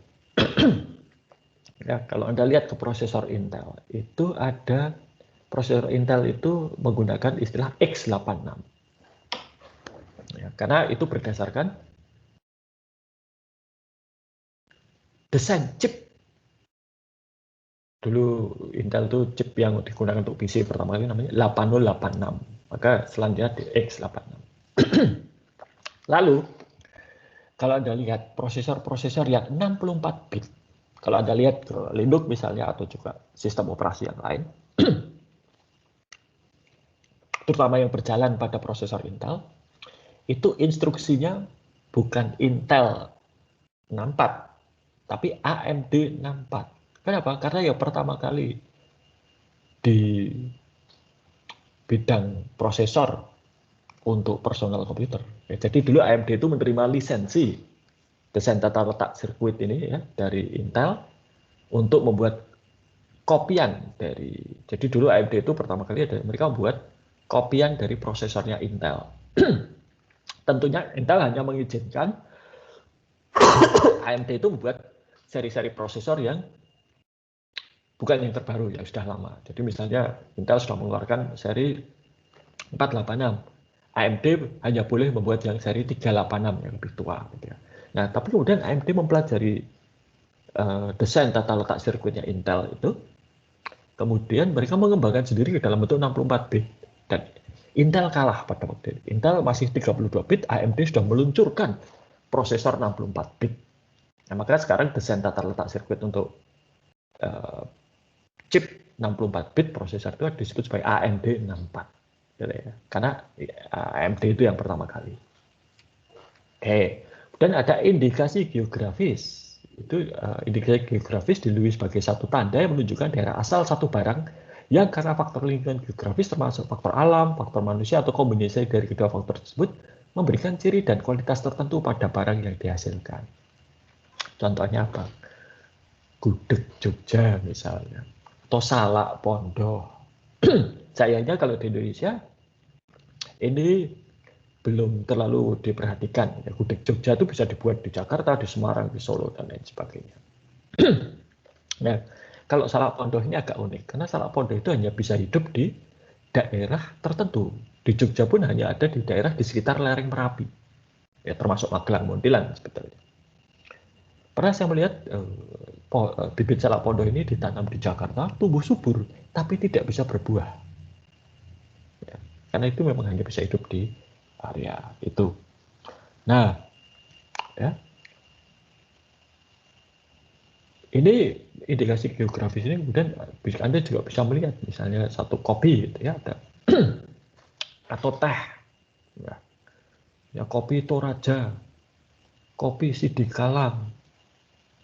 ya kalau Anda lihat ke prosesor Intel, itu ada prosesor Intel itu menggunakan istilah x86. Ya, karena itu berdasarkan desain chip. Dulu Intel itu chip yang digunakan untuk PC pertama kali namanya 8086. Maka selanjutnya di x86. Lalu, kalau Anda lihat prosesor-prosesor yang 64 bit, kalau Anda lihat ke Linux misalnya atau juga sistem operasi yang lain, terutama yang berjalan pada prosesor Intel, itu instruksinya bukan Intel 64, tapi AMD 64. Kenapa? Karena yang pertama kali di bidang prosesor untuk personal komputer. Ya, jadi dulu AMD itu menerima lisensi desain tata letak sirkuit ini ya dari Intel untuk membuat kopian dari. Jadi dulu AMD itu pertama kali mereka membuat kopian dari prosesornya Intel. Tentunya Intel hanya mengizinkan AMD itu membuat seri-seri prosesor yang bukan yang terbaru, yang sudah lama. Jadi misalnya Intel sudah mengeluarkan seri 486. AMD hanya boleh membuat yang seri 386 yang lebih tua. Gitu ya. Nah, tapi kemudian AMD mempelajari desain tata letak sirkuitnya Intel itu, kemudian mereka mengembangkan sendiri dalam bentuk 64 bit. Dan Intel kalah pada waktu itu. Intel masih 32 bit, AMD sudah meluncurkan prosesor 64 bit. Nah, makanya sekarang desain tata letak sirkuit untuk chip 64 bit prosesor itu disebut sebagai AMD 64. Gitu ya. Karena AMD itu yang pertama kali. Oke. Dan ada indikasi geografis. Itu indikasi geografis dilui sebagai satu tanda yang menunjukkan daerah asal satu barang yang karena faktor lingkungan geografis termasuk faktor alam, faktor manusia atau kombinasi dari kedua faktor tersebut memberikan ciri dan kualitas tertentu pada barang yang dihasilkan. Contohnya apa? Gudeg Jogja misalnya, atau Salak Pondok. Sayangnya kalau di Indonesia ini belum terlalu diperhatikan. Ya, gudeg Jogja itu bisa dibuat di Jakarta, di Semarang, di Solo, dan lain sebagainya. Nah, kalau Salak Pondok ini agak unik, karena Salak Pondok itu hanya bisa hidup di daerah tertentu. Di Jogja pun hanya ada di daerah di sekitar lereng Merapi, ya, termasuk Magelang, Muntilan sebetulnya. Pernah saya melihat bibit Salak Pondok ini ditanam di Jakarta, tumbuh subur, tapi tidak bisa berbuah. Ya, karena itu memang hanya bisa hidup di area itu. Nah, ya, ini indikasi geografis ini kemudian Anda juga bisa melihat misalnya satu kopi gitu ya, ada atau teh, ya kopi Toraja, kopi Sidikalang,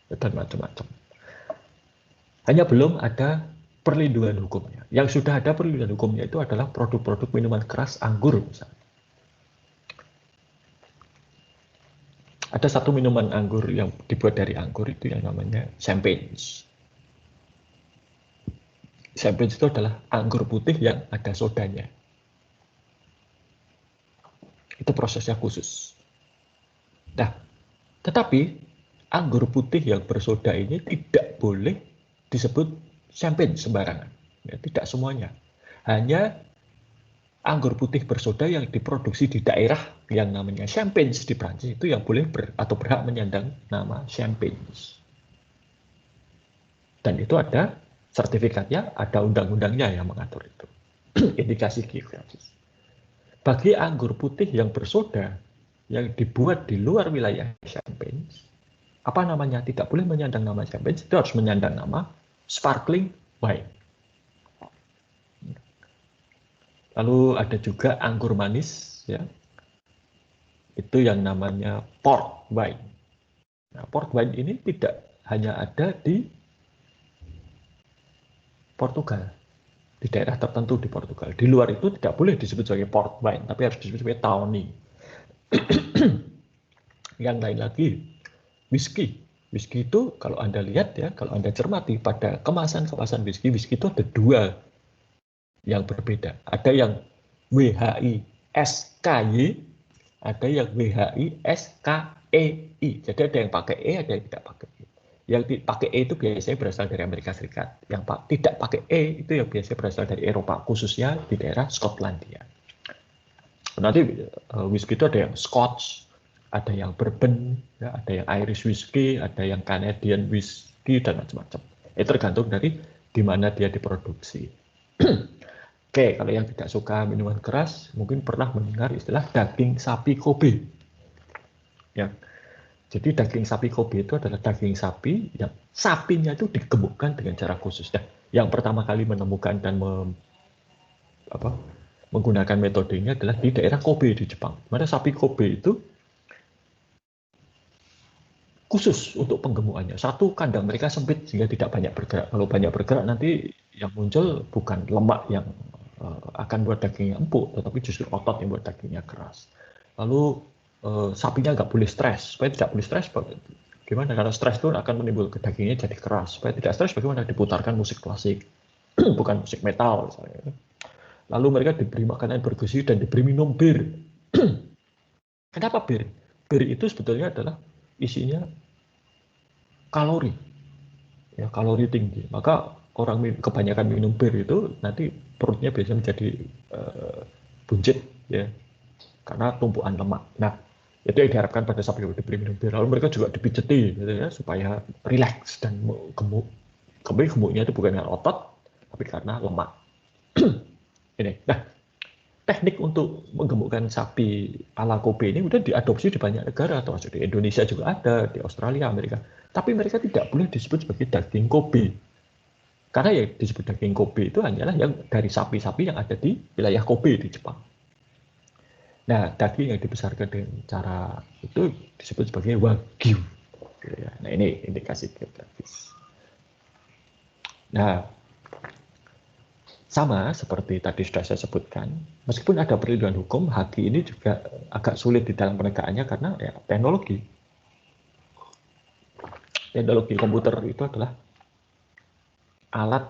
dan macam-macam. Hanya belum ada perlindungan hukumnya. Yang sudah ada perlindungan hukumnya itu adalah produk-produk minuman keras anggur misalnya. Ada satu minuman anggur yang dibuat dari anggur itu yang namanya champagne. Champagne itu adalah anggur putih yang ada sodanya. Itu prosesnya khusus. Nah, tetapi anggur putih yang bersoda ini tidak boleh disebut champagne sembarangan. Ya, tidak semuanya. Hanya anggur putih bersoda yang diproduksi di daerah yang namanya Champagne di Prancis itu yang boleh atau berhak menyandang nama Champagne. Dan itu ada sertifikatnya, ada undang-undangnya yang mengatur itu. Indikasi geografis. Bagi anggur putih yang bersoda yang dibuat di luar wilayah Champagne, apa namanya? Tidak boleh menyandang nama Champagne, itu harus menyandang nama sparkling wine. Lalu ada juga anggur manis, ya, itu yang namanya port wine. Nah, port wine ini tidak hanya ada di Portugal, di daerah tertentu di Portugal. Di luar itu tidak boleh disebut sebagai port wine, tapi harus disebut sebagai tawny. Yang lain lagi, whisky. Whisky itu kalau Anda lihat ya, kalau Anda cermati pada kemasan-kemasan whisky itu ada dua yang berbeda. Ada yang WHI SKY, ada yang WHI SKEI. Jadi ada yang pakai E, ada yang tidak pakai E. Yang pakai E itu biasanya berasal dari Amerika Serikat. Yang tidak pakai E itu yang biasanya berasal dari Eropa, khususnya di daerah Skotlandia. Nanti whisky itu ada yang Scotch, ada yang bourbon, ya, ada yang Irish whiskey, ada yang Canadian whiskey, dan macam-macam. Itu tergantung dari di mana dia diproduksi. Oke, kalau yang tidak suka minuman keras, mungkin pernah mendengar istilah daging sapi Kobe. Ya, jadi daging sapi Kobe itu adalah daging sapi yang sapinya itu digemukkan dengan cara khusus. Nah, yang pertama kali menemukan dan menggunakan metodenya adalah di daerah Kobe di Jepang. Mana sapi Kobe itu khusus untuk penggemukannya. Satu, kandang mereka sempit sehingga tidak banyak bergerak. Kalau banyak bergerak nanti yang muncul bukan lemak yang akan buat dagingnya empuk, tetapi justru otot yang buat dagingnya keras. Lalu sapinya nggak boleh stres. Supaya tidak boleh stres, gimana? Karena stres itu akan menimbulkan dagingnya jadi keras. Supaya tidak stres, bagaimana? Diputarkan musik klasik, bukan musik metal misalnya. Lalu mereka diberi makanan bergizi dan diberi minum bir. Kenapa bir? Bir itu sebetulnya adalah isinya kalori, ya kalori tinggi. Maka orang kebanyakan minum bir itu nanti perutnya biasanya menjadi buncit, ya, karena tumpuan lemak. Nah, itu yang diharapkan pada sapi yang diberi minum bir. Lalu mereka juga dipijeti, gitu ya, supaya rileks dan gemuk. Gemuknya itu bukan karena otot, tapi karena lemak. Ini. Nah, teknik untuk menggemukkan sapi ala Kobe ini udah diadopsi di banyak negara, termasuk di Indonesia juga ada, di Australia, Amerika. Tapi mereka tidak boleh disebut sebagai daging Kobe. Karena yang disebut daging Kobe itu hanyalah yang dari sapi-sapi yang ada di wilayah Kobe di Jepang. Nah, daging yang dibesarkan dengan cara itu disebut sebagai Wagyu. Nah, ini indikasi geografis. Nah, sama seperti tadi sudah saya sebutkan, meskipun ada perlindungan hukum, haki ini juga agak sulit di dalam penegakannya karena ya, teknologi. Teknologi komputer itu adalah alat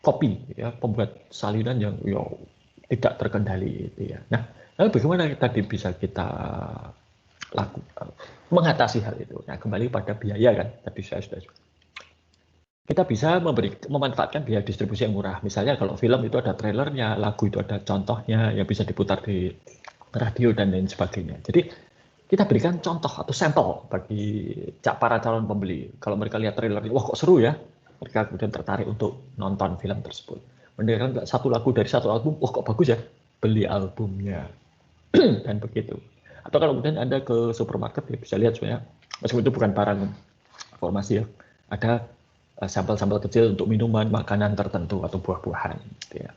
copy, ya, pembuat salinan yang ya, tidak terkendali. Gitu ya. Nah, lalu bagaimana tadi bisa kita lakukan mengatasi hal itu? Nah, kembali pada biaya kan, tadi saya sudah kita bisa memanfaatkan biaya distribusi yang murah. Misalnya kalau film itu ada trailernya, lagu itu ada contohnya yang bisa diputar di radio dan lain sebagainya. Jadi kita berikan contoh atau sampel bagi para calon pembeli. Kalau mereka lihat trailernya, wah kok seru ya, mereka kemudian tertarik untuk nonton film tersebut. Mendengarkan satu lagu dari satu album, wah kok bagus ya, beli albumnya. Dan begitu. Atau kalau kemudian Anda ke supermarket, ya bisa lihat sebenarnya, meskipun itu bukan barang informasi ya, ada sampel-sampel kecil untuk minuman, makanan tertentu atau buah-buahan. Gitu ya.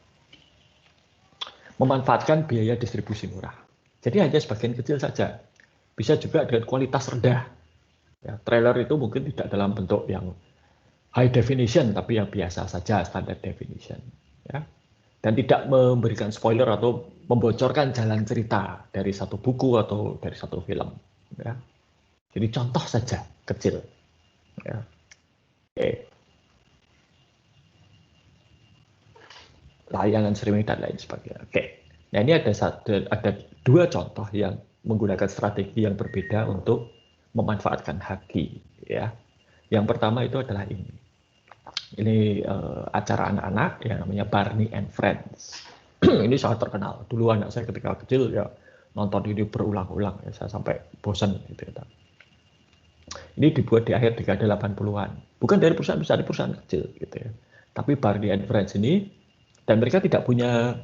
Memanfaatkan biaya distribusi murah. Jadi hanya sebagian kecil saja. Bisa juga dengan kualitas rendah. Ya, trailer itu mungkin tidak dalam bentuk yang high definition, tapi yang biasa saja, standar definition. Ya. Dan tidak memberikan spoiler atau membocorkan jalan cerita dari satu buku atau dari satu film. Ya. Jadi contoh saja, kecil. Ya. Oke. Layanan streaming dan lain sebagainya. Oke. Nah, ini ada dua contoh yang menggunakan strategi yang berbeda untuk memanfaatkan haki, ya. Yang pertama itu adalah ini. Ini acara anak-anak yang namanya Barney and Friends. Ini sangat terkenal. Dulu anak saya ketika kecil ya nonton ini berulang-ulang ya, saya sampai bosan gitu ya. Ini dibuat di akhir dekade 80-an. Bukan dari perusahaan besar, dari perusahaan kecil gitu ya. Tapi Barney and Friends ini, dan mereka tidak punya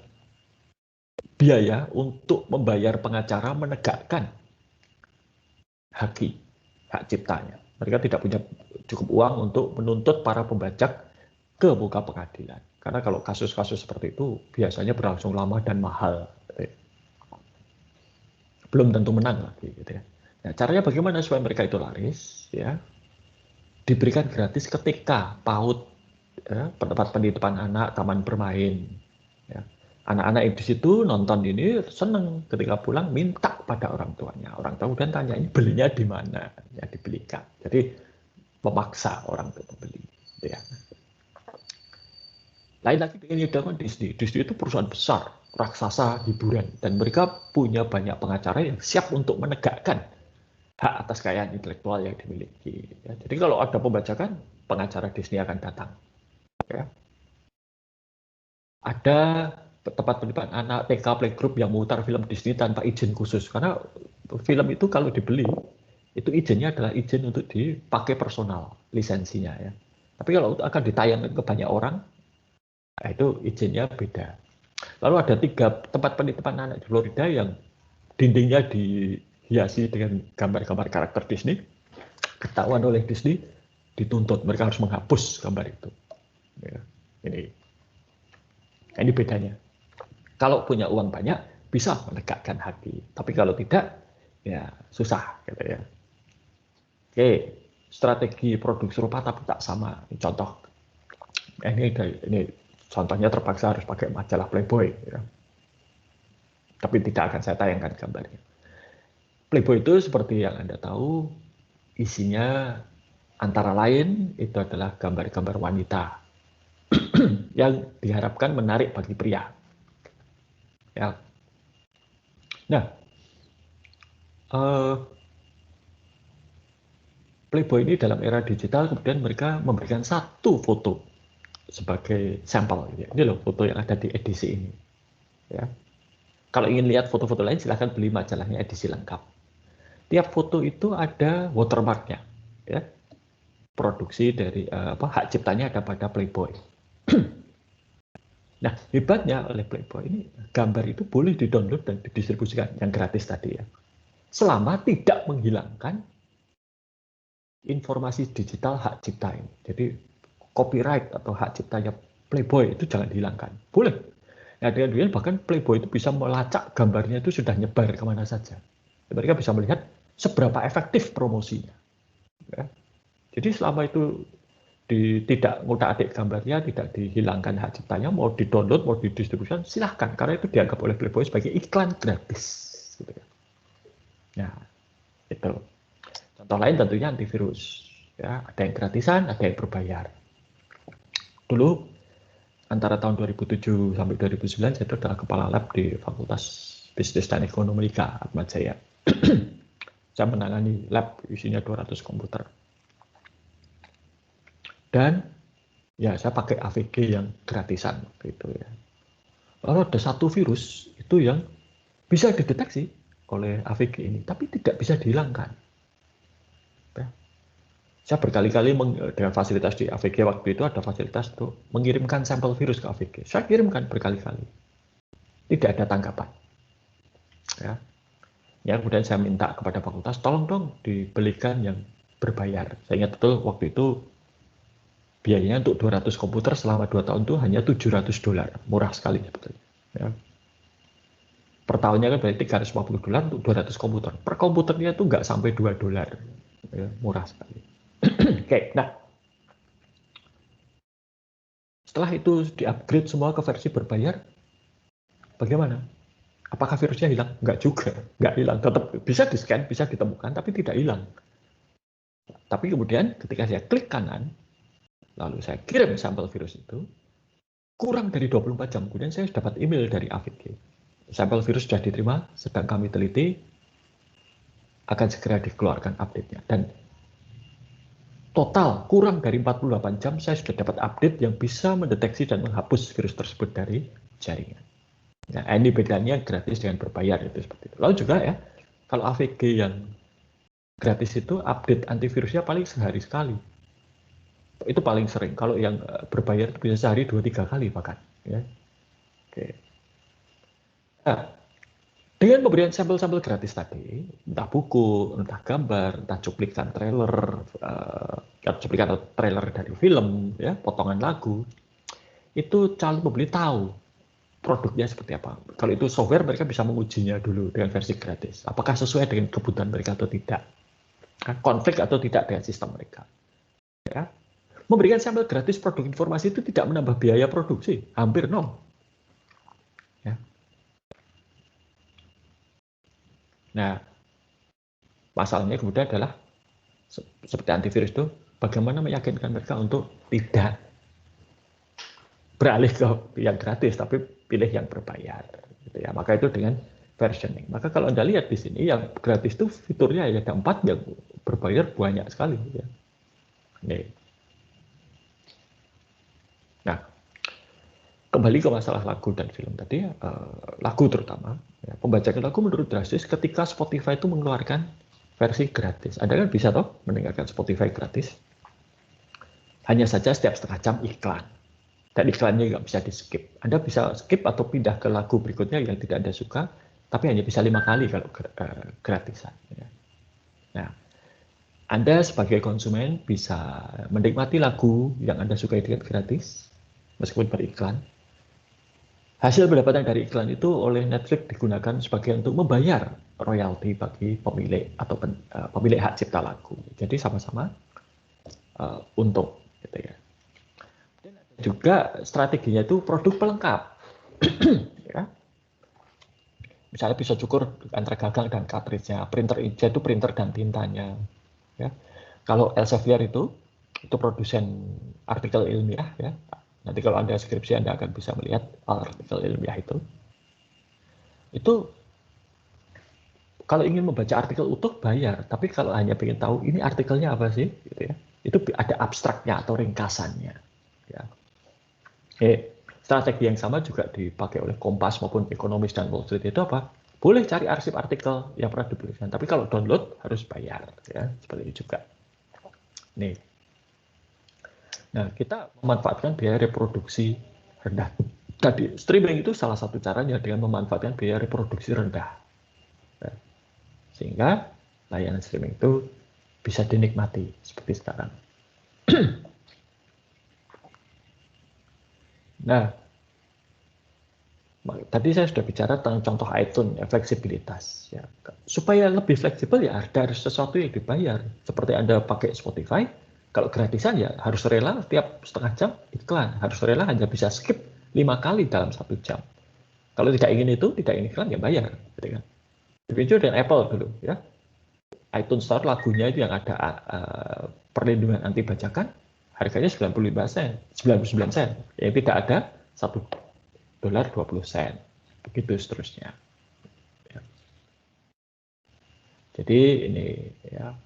biaya untuk membayar pengacara menegakkan hak ciptanya. Mereka tidak punya cukup uang untuk menuntut para pembajak ke muka pengadilan. Karena kalau kasus-kasus seperti itu biasanya berlangsung lama dan mahal. Belum tentu menang lagi. Gitu ya. Nah, caranya bagaimana supaya mereka itu laris? Ya, diberikan gratis ketika PAUD, ya, tempat penitipan anak, taman bermain. Ya. Anak-anak yang di situ nonton ini seneng, ketika pulang minta pada orang tuanya. Orang tua kemudian tanya, ini belinya di mana? Ya dibelikan. Jadi memaksa orang untuk membeli. Gitu ya. Lain lagi dengan Yudawan Disney. Disney itu perusahaan besar, raksasa hiburan, dan mereka punya banyak pengacara yang siap untuk menegakkan hak atas kekayaan intelektual yang dimiliki. Ya. Jadi kalau ada pembajakan, pengacara Disney akan datang. Ya. Ada tempat penitipan anak, TK Playgroup yang memutar film Disney tanpa izin khusus. Karena film itu kalau dibeli, itu izinnya adalah izin untuk dipakai personal, lisensinya. Ya. Tapi kalau akan ditayangkan ke banyak orang, nah itu izinnya beda. Lalu ada 3 tempat penitipan anak di Florida yang dindingnya dihiasi dengan gambar-gambar karakter Disney. Ketahuan oleh Disney, dituntut mereka harus menghapus gambar itu. Ya, ini bedanya. Kalau punya uang banyak, bisa menegakkan hati. Tapi kalau tidak, ya susah gitu ya. Oke, strategi produk serupa tapi tak sama. Contoh, ini contohnya terpaksa harus pakai majalah Playboy. Ya. Tapi tidak akan saya tayangkan gambarnya. Playboy itu seperti yang Anda tahu, isinya antara lain itu adalah gambar-gambar wanita yang diharapkan menarik bagi pria. Ya. Nah, Playboy ini dalam era digital kemudian mereka memberikan satu foto sebagai sampel. Ini loh foto yang ada di edisi ini. Ya. Kalau ingin lihat foto-foto lain silahkan beli majalahnya edisi lengkap. Tiap foto itu ada watermarknya. Ya. Produksi dari hak ciptanya ada pada Playboy. Nah, hebatnya oleh Playboy ini gambar itu boleh di-download dan didistribusikan yang gratis tadi ya. Selama tidak menghilangkan informasi digital hak cipta ini. Jadi copyright atau hak ciptanya Playboy itu jangan dihilangkan. Boleh. Nah, dengan demikian bahkan Playboy itu bisa melacak gambarnya itu sudah nyebar kemana saja. Mereka bisa melihat seberapa efektif promosinya. Ya. Jadi selama itu tidak ngutak-atik gambarnya, tidak dihilangkan hak ciptanya, mau di-download, mau didistribusikan, silahkan. Karena itu dianggap oleh Playboy sebagai iklan gratis. Gitu ya. Nah, itu. Contoh lain tentunya antivirus. Ya, ada yang gratisan, ada yang berbayar. Dulu, antara tahun 2007 sampai 2009, saya itu adalah kepala lab di Fakultas Bisnis dan Ekonomika, Atma Jaya. Saya menangani lab isinya 200 komputer. Dan ya saya pakai AVG yang gratisan gitu ya. Lalu ada satu virus itu yang bisa dideteksi oleh AVG ini, tapi tidak bisa dihilangkan. Ya. Saya berkali-kali dengan fasilitas di AVG waktu itu ada fasilitas untuk mengirimkan sampel virus ke AVG. Saya kirimkan berkali-kali, tidak ada tanggapan. Ya. Ya kemudian saya minta kepada fakultas, tolong dong dibelikan yang berbayar. Saya ingat betul waktu itu biayanya untuk 200 komputer selama 2 tahun itu hanya $700, murah sekali sebetulnya. Ya. Per tahunnya kan berarti $350 untuk 200 komputer. Per komputernya itu nggak sampai $2, ya, murah sekali. Oke, nah setelah itu di-upgrade semua ke versi berbayar, bagaimana? Apakah virusnya hilang? Nggak juga, nggak hilang. Tetap bisa di-scan, bisa ditemukan, tapi tidak hilang. Tapi kemudian ketika saya klik kanan, lalu saya kirim sampel virus itu, kurang dari 24 jam kemudian saya dapat email dari AVG. Sampel virus sudah diterima, sedang kami teliti, akan segera dikeluarkan update-nya. Dan total kurang dari 48 jam saya sudah dapat update yang bisa mendeteksi dan menghapus virus tersebut dari jaringan. Nah, ini bedanya gratis dengan berbayar itu seperti itu. Lalu juga ya, kalau AVG yang gratis itu update antivirusnya paling sehari sekali. Itu paling sering. Kalau yang berbayar itu bisa sehari 2-3 kali bahkan. Ya. Oke. Nah, dengan pemberian sampel-sampel gratis tadi, entah buku, entah gambar, entah cuplikan trailer, cuplikan trailer dari film, ya, potongan lagu, itu calon pembeli tahu produknya seperti apa. Kalau itu software, mereka bisa mengujinya dulu dengan versi gratis. Apakah sesuai dengan kebutuhan mereka atau tidak. Konflik atau tidak dengan sistem mereka. Ya. Memberikan sampel gratis produk informasi itu tidak menambah biaya produksi, hampir nol. Ya. Nah, masalahnya kemudian adalah seperti antivirus itu, bagaimana meyakinkan mereka untuk tidak beralih ke yang gratis, tapi pilih yang berbayar. Gitu ya. Maka itu dengan versioning. Maka kalau Anda lihat di sini, yang gratis itu fiturnya ada 4, yang berbayar banyak sekali. Ya. Nih. Nah, kembali ke masalah lagu dan film tadi, lagu terutama, ya, pembajakan lagu menurut drastis ketika Spotify itu mengeluarkan versi gratis. Anda kan bisa toh mendengarkan Spotify gratis, hanya saja setiap setengah jam iklan. Dan iklannya nggak bisa di-skip. Anda bisa skip atau pindah ke lagu berikutnya yang tidak Anda suka, tapi hanya bisa 5 kali kalau gratisan. Ya. Nah, Anda sebagai konsumen bisa menikmati lagu yang Anda sukai dengan gratis, meskipun beriklan, Hasil pendapatan dari iklan itu oleh Netflix digunakan sebagai untuk membayar royalti bagi pemilik atau pemilik hak cipta lagu. Jadi sama-sama untung, gitu ya. Dan ada juga strateginya itu produk pelengkap, ya. Misalnya bisa cukur antara gagang dan cartridge-nya, printer inkjet itu printer dan tintanya, ya. Kalau Elsevier itu produsen artikel ilmiah, ya. Nanti kalau Anda skripsi Anda akan bisa melihat artikel ilmiah itu. Itu kalau ingin membaca artikel utuh bayar, tapi kalau hanya ingin tahu ini artikelnya apa sih, gitu ya, itu ada abstraknya atau ringkasannya. Ya. Strategi yang sama juga dipakai oleh Kompas maupun Ekonomis dan Wall Street itu apa? Boleh cari arsip artikel yang pernah dituliskan, tapi kalau download harus bayar, ya, seperti itu juga. Nih, nah kita memanfaatkan biaya reproduksi rendah. Tadi streaming itu salah satu caranya dengan memanfaatkan biaya reproduksi rendah. Ya. Sehingga layanan streaming itu bisa dinikmati seperti sekarang. Nah, tadi saya sudah bicara tentang contoh iTunes, ya, fleksibilitas. Ya. Supaya lebih fleksibel ya ada sesuatu yang dibayar. Seperti Anda pakai Spotify, kalau gratisan ya harus rela setiap setengah jam iklan. Harus rela hanya bisa skip 5 kali dalam 1 jam. Kalau tidak ingin itu, tidak ingin iklan ya bayar. Gitu kan. Begitu dengan Apple dulu. Ya. iTunes Store lagunya itu yang ada perlindungan anti bajakan, harganya 95 sen, 99 sen. Yang tidak ada $1.20. Begitu seterusnya. Ya. Jadi ini ya,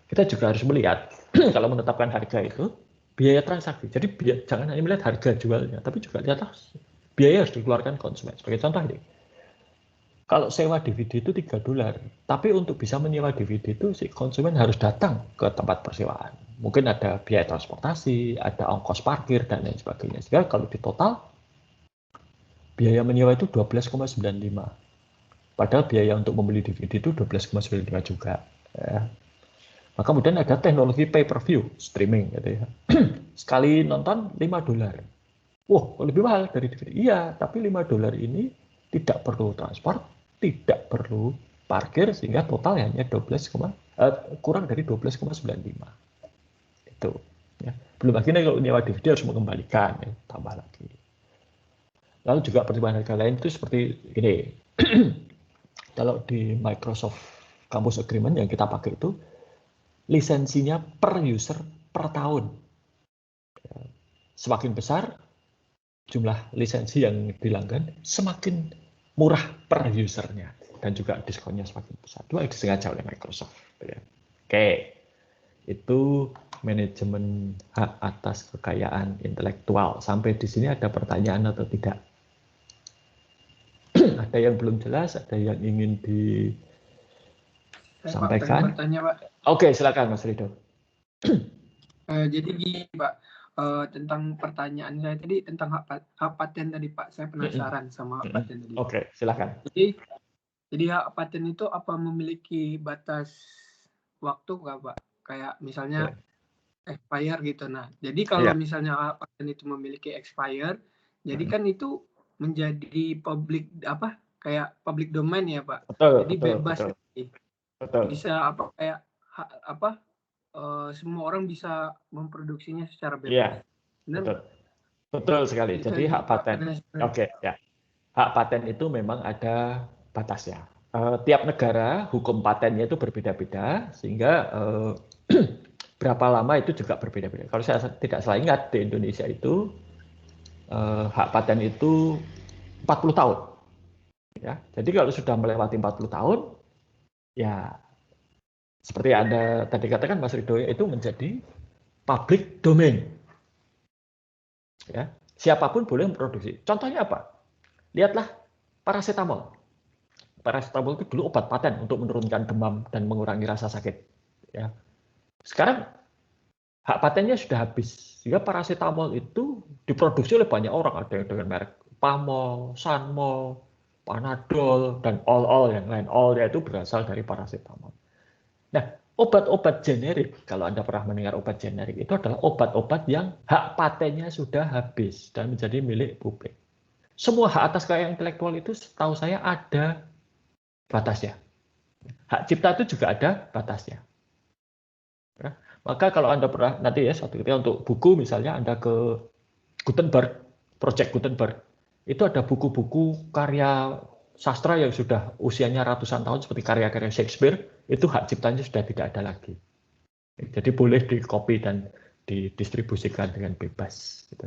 kita juga harus melihat kalau menetapkan harga itu biaya transaksi. Jadi jangan hanya melihat harga jualnya, tapi juga lihat biaya harus dikeluarkan konsumen. Sebagai contoh ini, kalau sewa DVD itu $3, tapi untuk bisa menyewa DVD itu si konsumen harus datang ke tempat persewaan. Mungkin ada biaya transportasi, ada ongkos parkir, dan lain sebagainya. Sehingga kalau di total, biaya menyewa itu 12,95. Padahal biaya untuk membeli DVD itu 12,95 juga. Ya. Nah, kemudian ada teknologi pay-per-view, streaming. Gitu ya. Sekali nonton $5. Wah, lebih mahal dari DVD. Iya, tapi $5 ini tidak perlu transport, tidak perlu parkir, sehingga total hanya kurang dari 12,95. Itu. Ya. Belum lagi kalau nyewa DVD harus mengembalikan, ya, tambah lagi. Lalu juga pertimbangan harga lain itu seperti ini. Kalau di Microsoft Campus Agreement yang kita pakai itu, lisensinya per user per tahun. Semakin besar jumlah lisensi yang dilanggan, semakin murah per usernya. Dan juga diskonnya semakin besar. Itu disengaja oleh Microsoft. Oke, itu manajemen hak atas kekayaan intelektual. Sampai di sini ada pertanyaan atau tidak? Ada yang belum jelas, ada yang ingin disampaikan? Pak, bertanya, Pak. Oke, silakan Mas Rido. Jadi gini, Pak, tentang pertanyaan saya tadi tentang hak paten tadi, Pak. Saya penasaran sama hak paten tadi. Oke, silakan. Jadi hak paten itu apa memiliki batas waktu nggak, Pak? Kayak misalnya expire gitu. Nah, jadi kalau misalnya hak paten itu memiliki expire, jadi kan itu menjadi kayak public domain ya, Pak. Jadi bebas. Betul. Bisa kayak semua orang bisa memproduksinya secara bebas. Iya, betul sekali. Jadi hak paten, ya, hak paten itu memang ada batasnya. Tiap negara hukum patennya itu berbeda-beda, sehingga berapa lama itu juga berbeda-beda. Kalau saya tidak salah ingat di Indonesia itu hak paten itu 40 tahun. Ya, jadi kalau sudah melewati 40 tahun, ya seperti Anda tadi katakan Mas Rido, itu menjadi public domain. Ya, siapapun boleh memproduksi. Contohnya apa? Lihatlah paracetamol. Paracetamol itu dulu obat paten untuk menurunkan demam dan mengurangi rasa sakit. Ya. Sekarang hak patennya sudah habis. Sehingga paracetamol itu diproduksi oleh banyak orang. Ada yang dengan merek Pamol, Sanmol, Panadol, dan all yang lain. All-nya itu berasal dari paracetamol. Nah, obat-obat generik, kalau Anda pernah mendengar obat generik, itu adalah obat-obat yang hak patennya sudah habis dan menjadi milik publik. semua hak atas kekayaan intelektual itu setahu saya ada batasnya. Hak cipta itu juga ada batasnya. Ya. Maka kalau Anda pernah nanti ya suatu ketika untuk buku misalnya Anda ke Gutenberg, Project Gutenberg, itu ada buku-buku karya sastra yang sudah usianya ratusan tahun seperti karya-karya Shakespeare, itu hak ciptanya sudah tidak ada lagi. Jadi boleh di-copy dan didistribusikan dengan bebas. Gitu.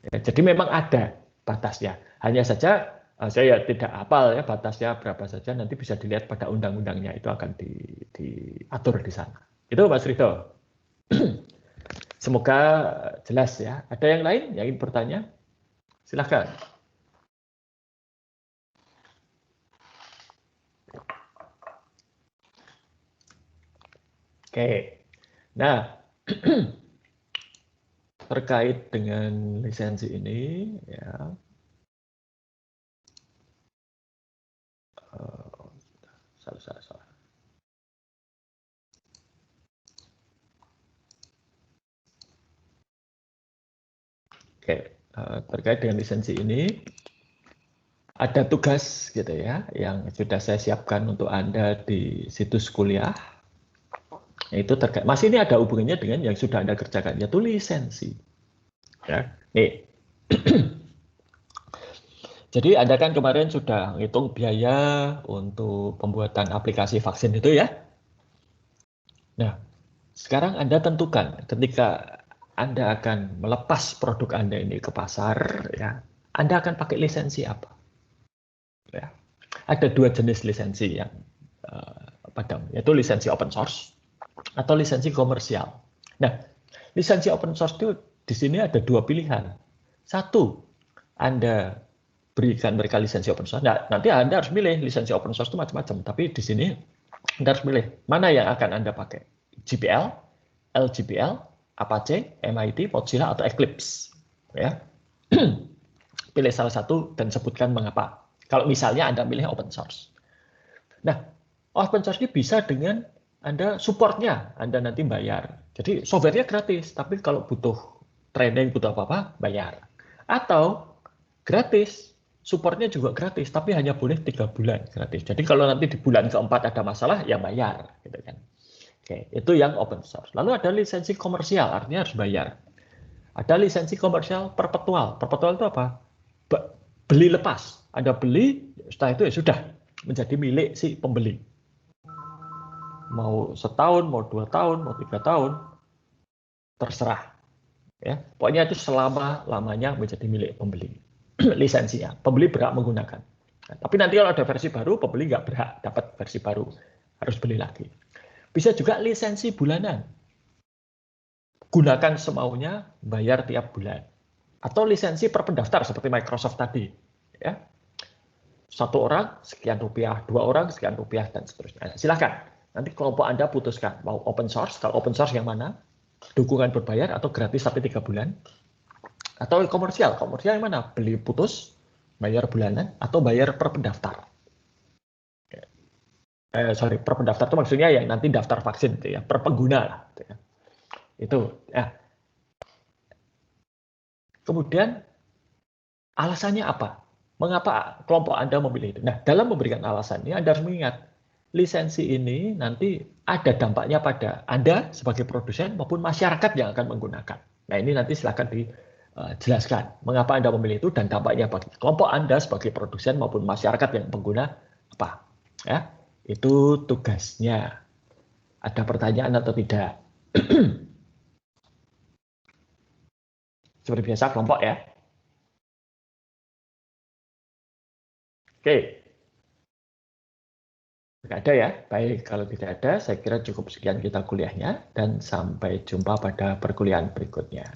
Ya, jadi memang ada batasnya. Hanya saja saya tidak hafal ya batasnya berapa saja. Nanti bisa dilihat pada undang-undangnya itu akan diatur di sana. Itu Mas Ridho. Semoga jelas ya. Ada yang lain yang ingin bertanya? Silahkan. Oke. Nah, terkait dengan lisensi ini ya. Salah. Oke, terkait dengan lisensi ini ada tugas gitu ya yang sudah saya siapkan untuk Anda di situs kuliah. Itu terkait masih ini ada hubungannya dengan yang sudah Anda kerjakan yaitu lisensi. Ya. Nih. Jadi Anda kan kemarin sudah ngitung biaya untuk pembuatan aplikasi vaksin itu ya. Nah, sekarang Anda tentukan ketika Anda akan melepas produk Anda ini ke pasar, ya, Anda akan pakai lisensi apa? Ya. Ada dua jenis lisensi yang yaitu lisensi open source atau lisensi komersial. Nah, lisensi open source itu di sini ada dua pilihan. Satu, Anda berikan mereka lisensi open source. Nah, nanti Anda harus milih lisensi open source itu macam-macam. Tapi di sini Anda harus milih mana yang akan Anda pakai. GPL, LGPL, Apache, MIT, Mozilla, atau Eclipse. Ya. Pilih salah satu dan sebutkan mengapa. Kalau misalnya Anda milih open source. Nah, open source ini bisa dengan Anda supportnya, Anda nanti bayar. Jadi softwarenya gratis, tapi kalau butuh training, butuh apa-apa, bayar. Atau gratis, supportnya juga gratis, tapi hanya boleh 3 bulan gratis. Jadi kalau nanti di bulan keempat ada masalah, ya bayar. Gitu kan. Oke, itu yang open source. Lalu ada lisensi komersial, artinya harus bayar. Ada lisensi komersial perpetual. Perpetual itu apa? Beli lepas. Anda beli, setelah itu ya sudah menjadi milik si pembeli. Mau setahun, mau 2 tahun, mau 3 tahun, terserah. Ya, pokoknya itu selama-lamanya menjadi milik pembeli. Lisensinya, pembeli berhak menggunakan. Nah, tapi nanti kalau ada versi baru, pembeli nggak berhak dapat versi baru, harus beli lagi. Bisa juga lisensi bulanan, gunakan semaunya, bayar tiap bulan. Atau lisensi per pendaftar seperti Microsoft tadi, ya. 1 orang sekian rupiah, 2 orang sekian rupiah dan seterusnya. Silakan, nanti kelompok Anda putuskan mau open source. Kalau open source yang mana? Dukungan berbayar atau gratis sampai 3 bulan? Atau komersial? Komersial yang mana? Beli putus, bayar bulanan, atau bayar per pendaftar. Per pendaftar itu maksudnya yang nanti daftar vaksin itu ya, per pengguna lah. Gitu ya. Itu. Ya. Kemudian alasannya apa? Mengapa kelompok Anda memilih itu? Nah, dalam memberikan alasannya Anda harus mengingat lisensi ini nanti ada dampaknya pada Anda sebagai produsen maupun masyarakat yang akan menggunakan. Nah, ini nanti silakan dijelaskan mengapa Anda memilih itu dan dampaknya bagi kelompok Anda sebagai produsen maupun masyarakat yang pengguna apa. Ya. Itu tugasnya. Ada pertanyaan atau tidak? Seperti biasa kelompok ya. Oke. Tidak ada ya? Baik, kalau tidak ada, saya kira cukup sekian kita kuliahnya dan sampai jumpa pada perkuliahan berikutnya.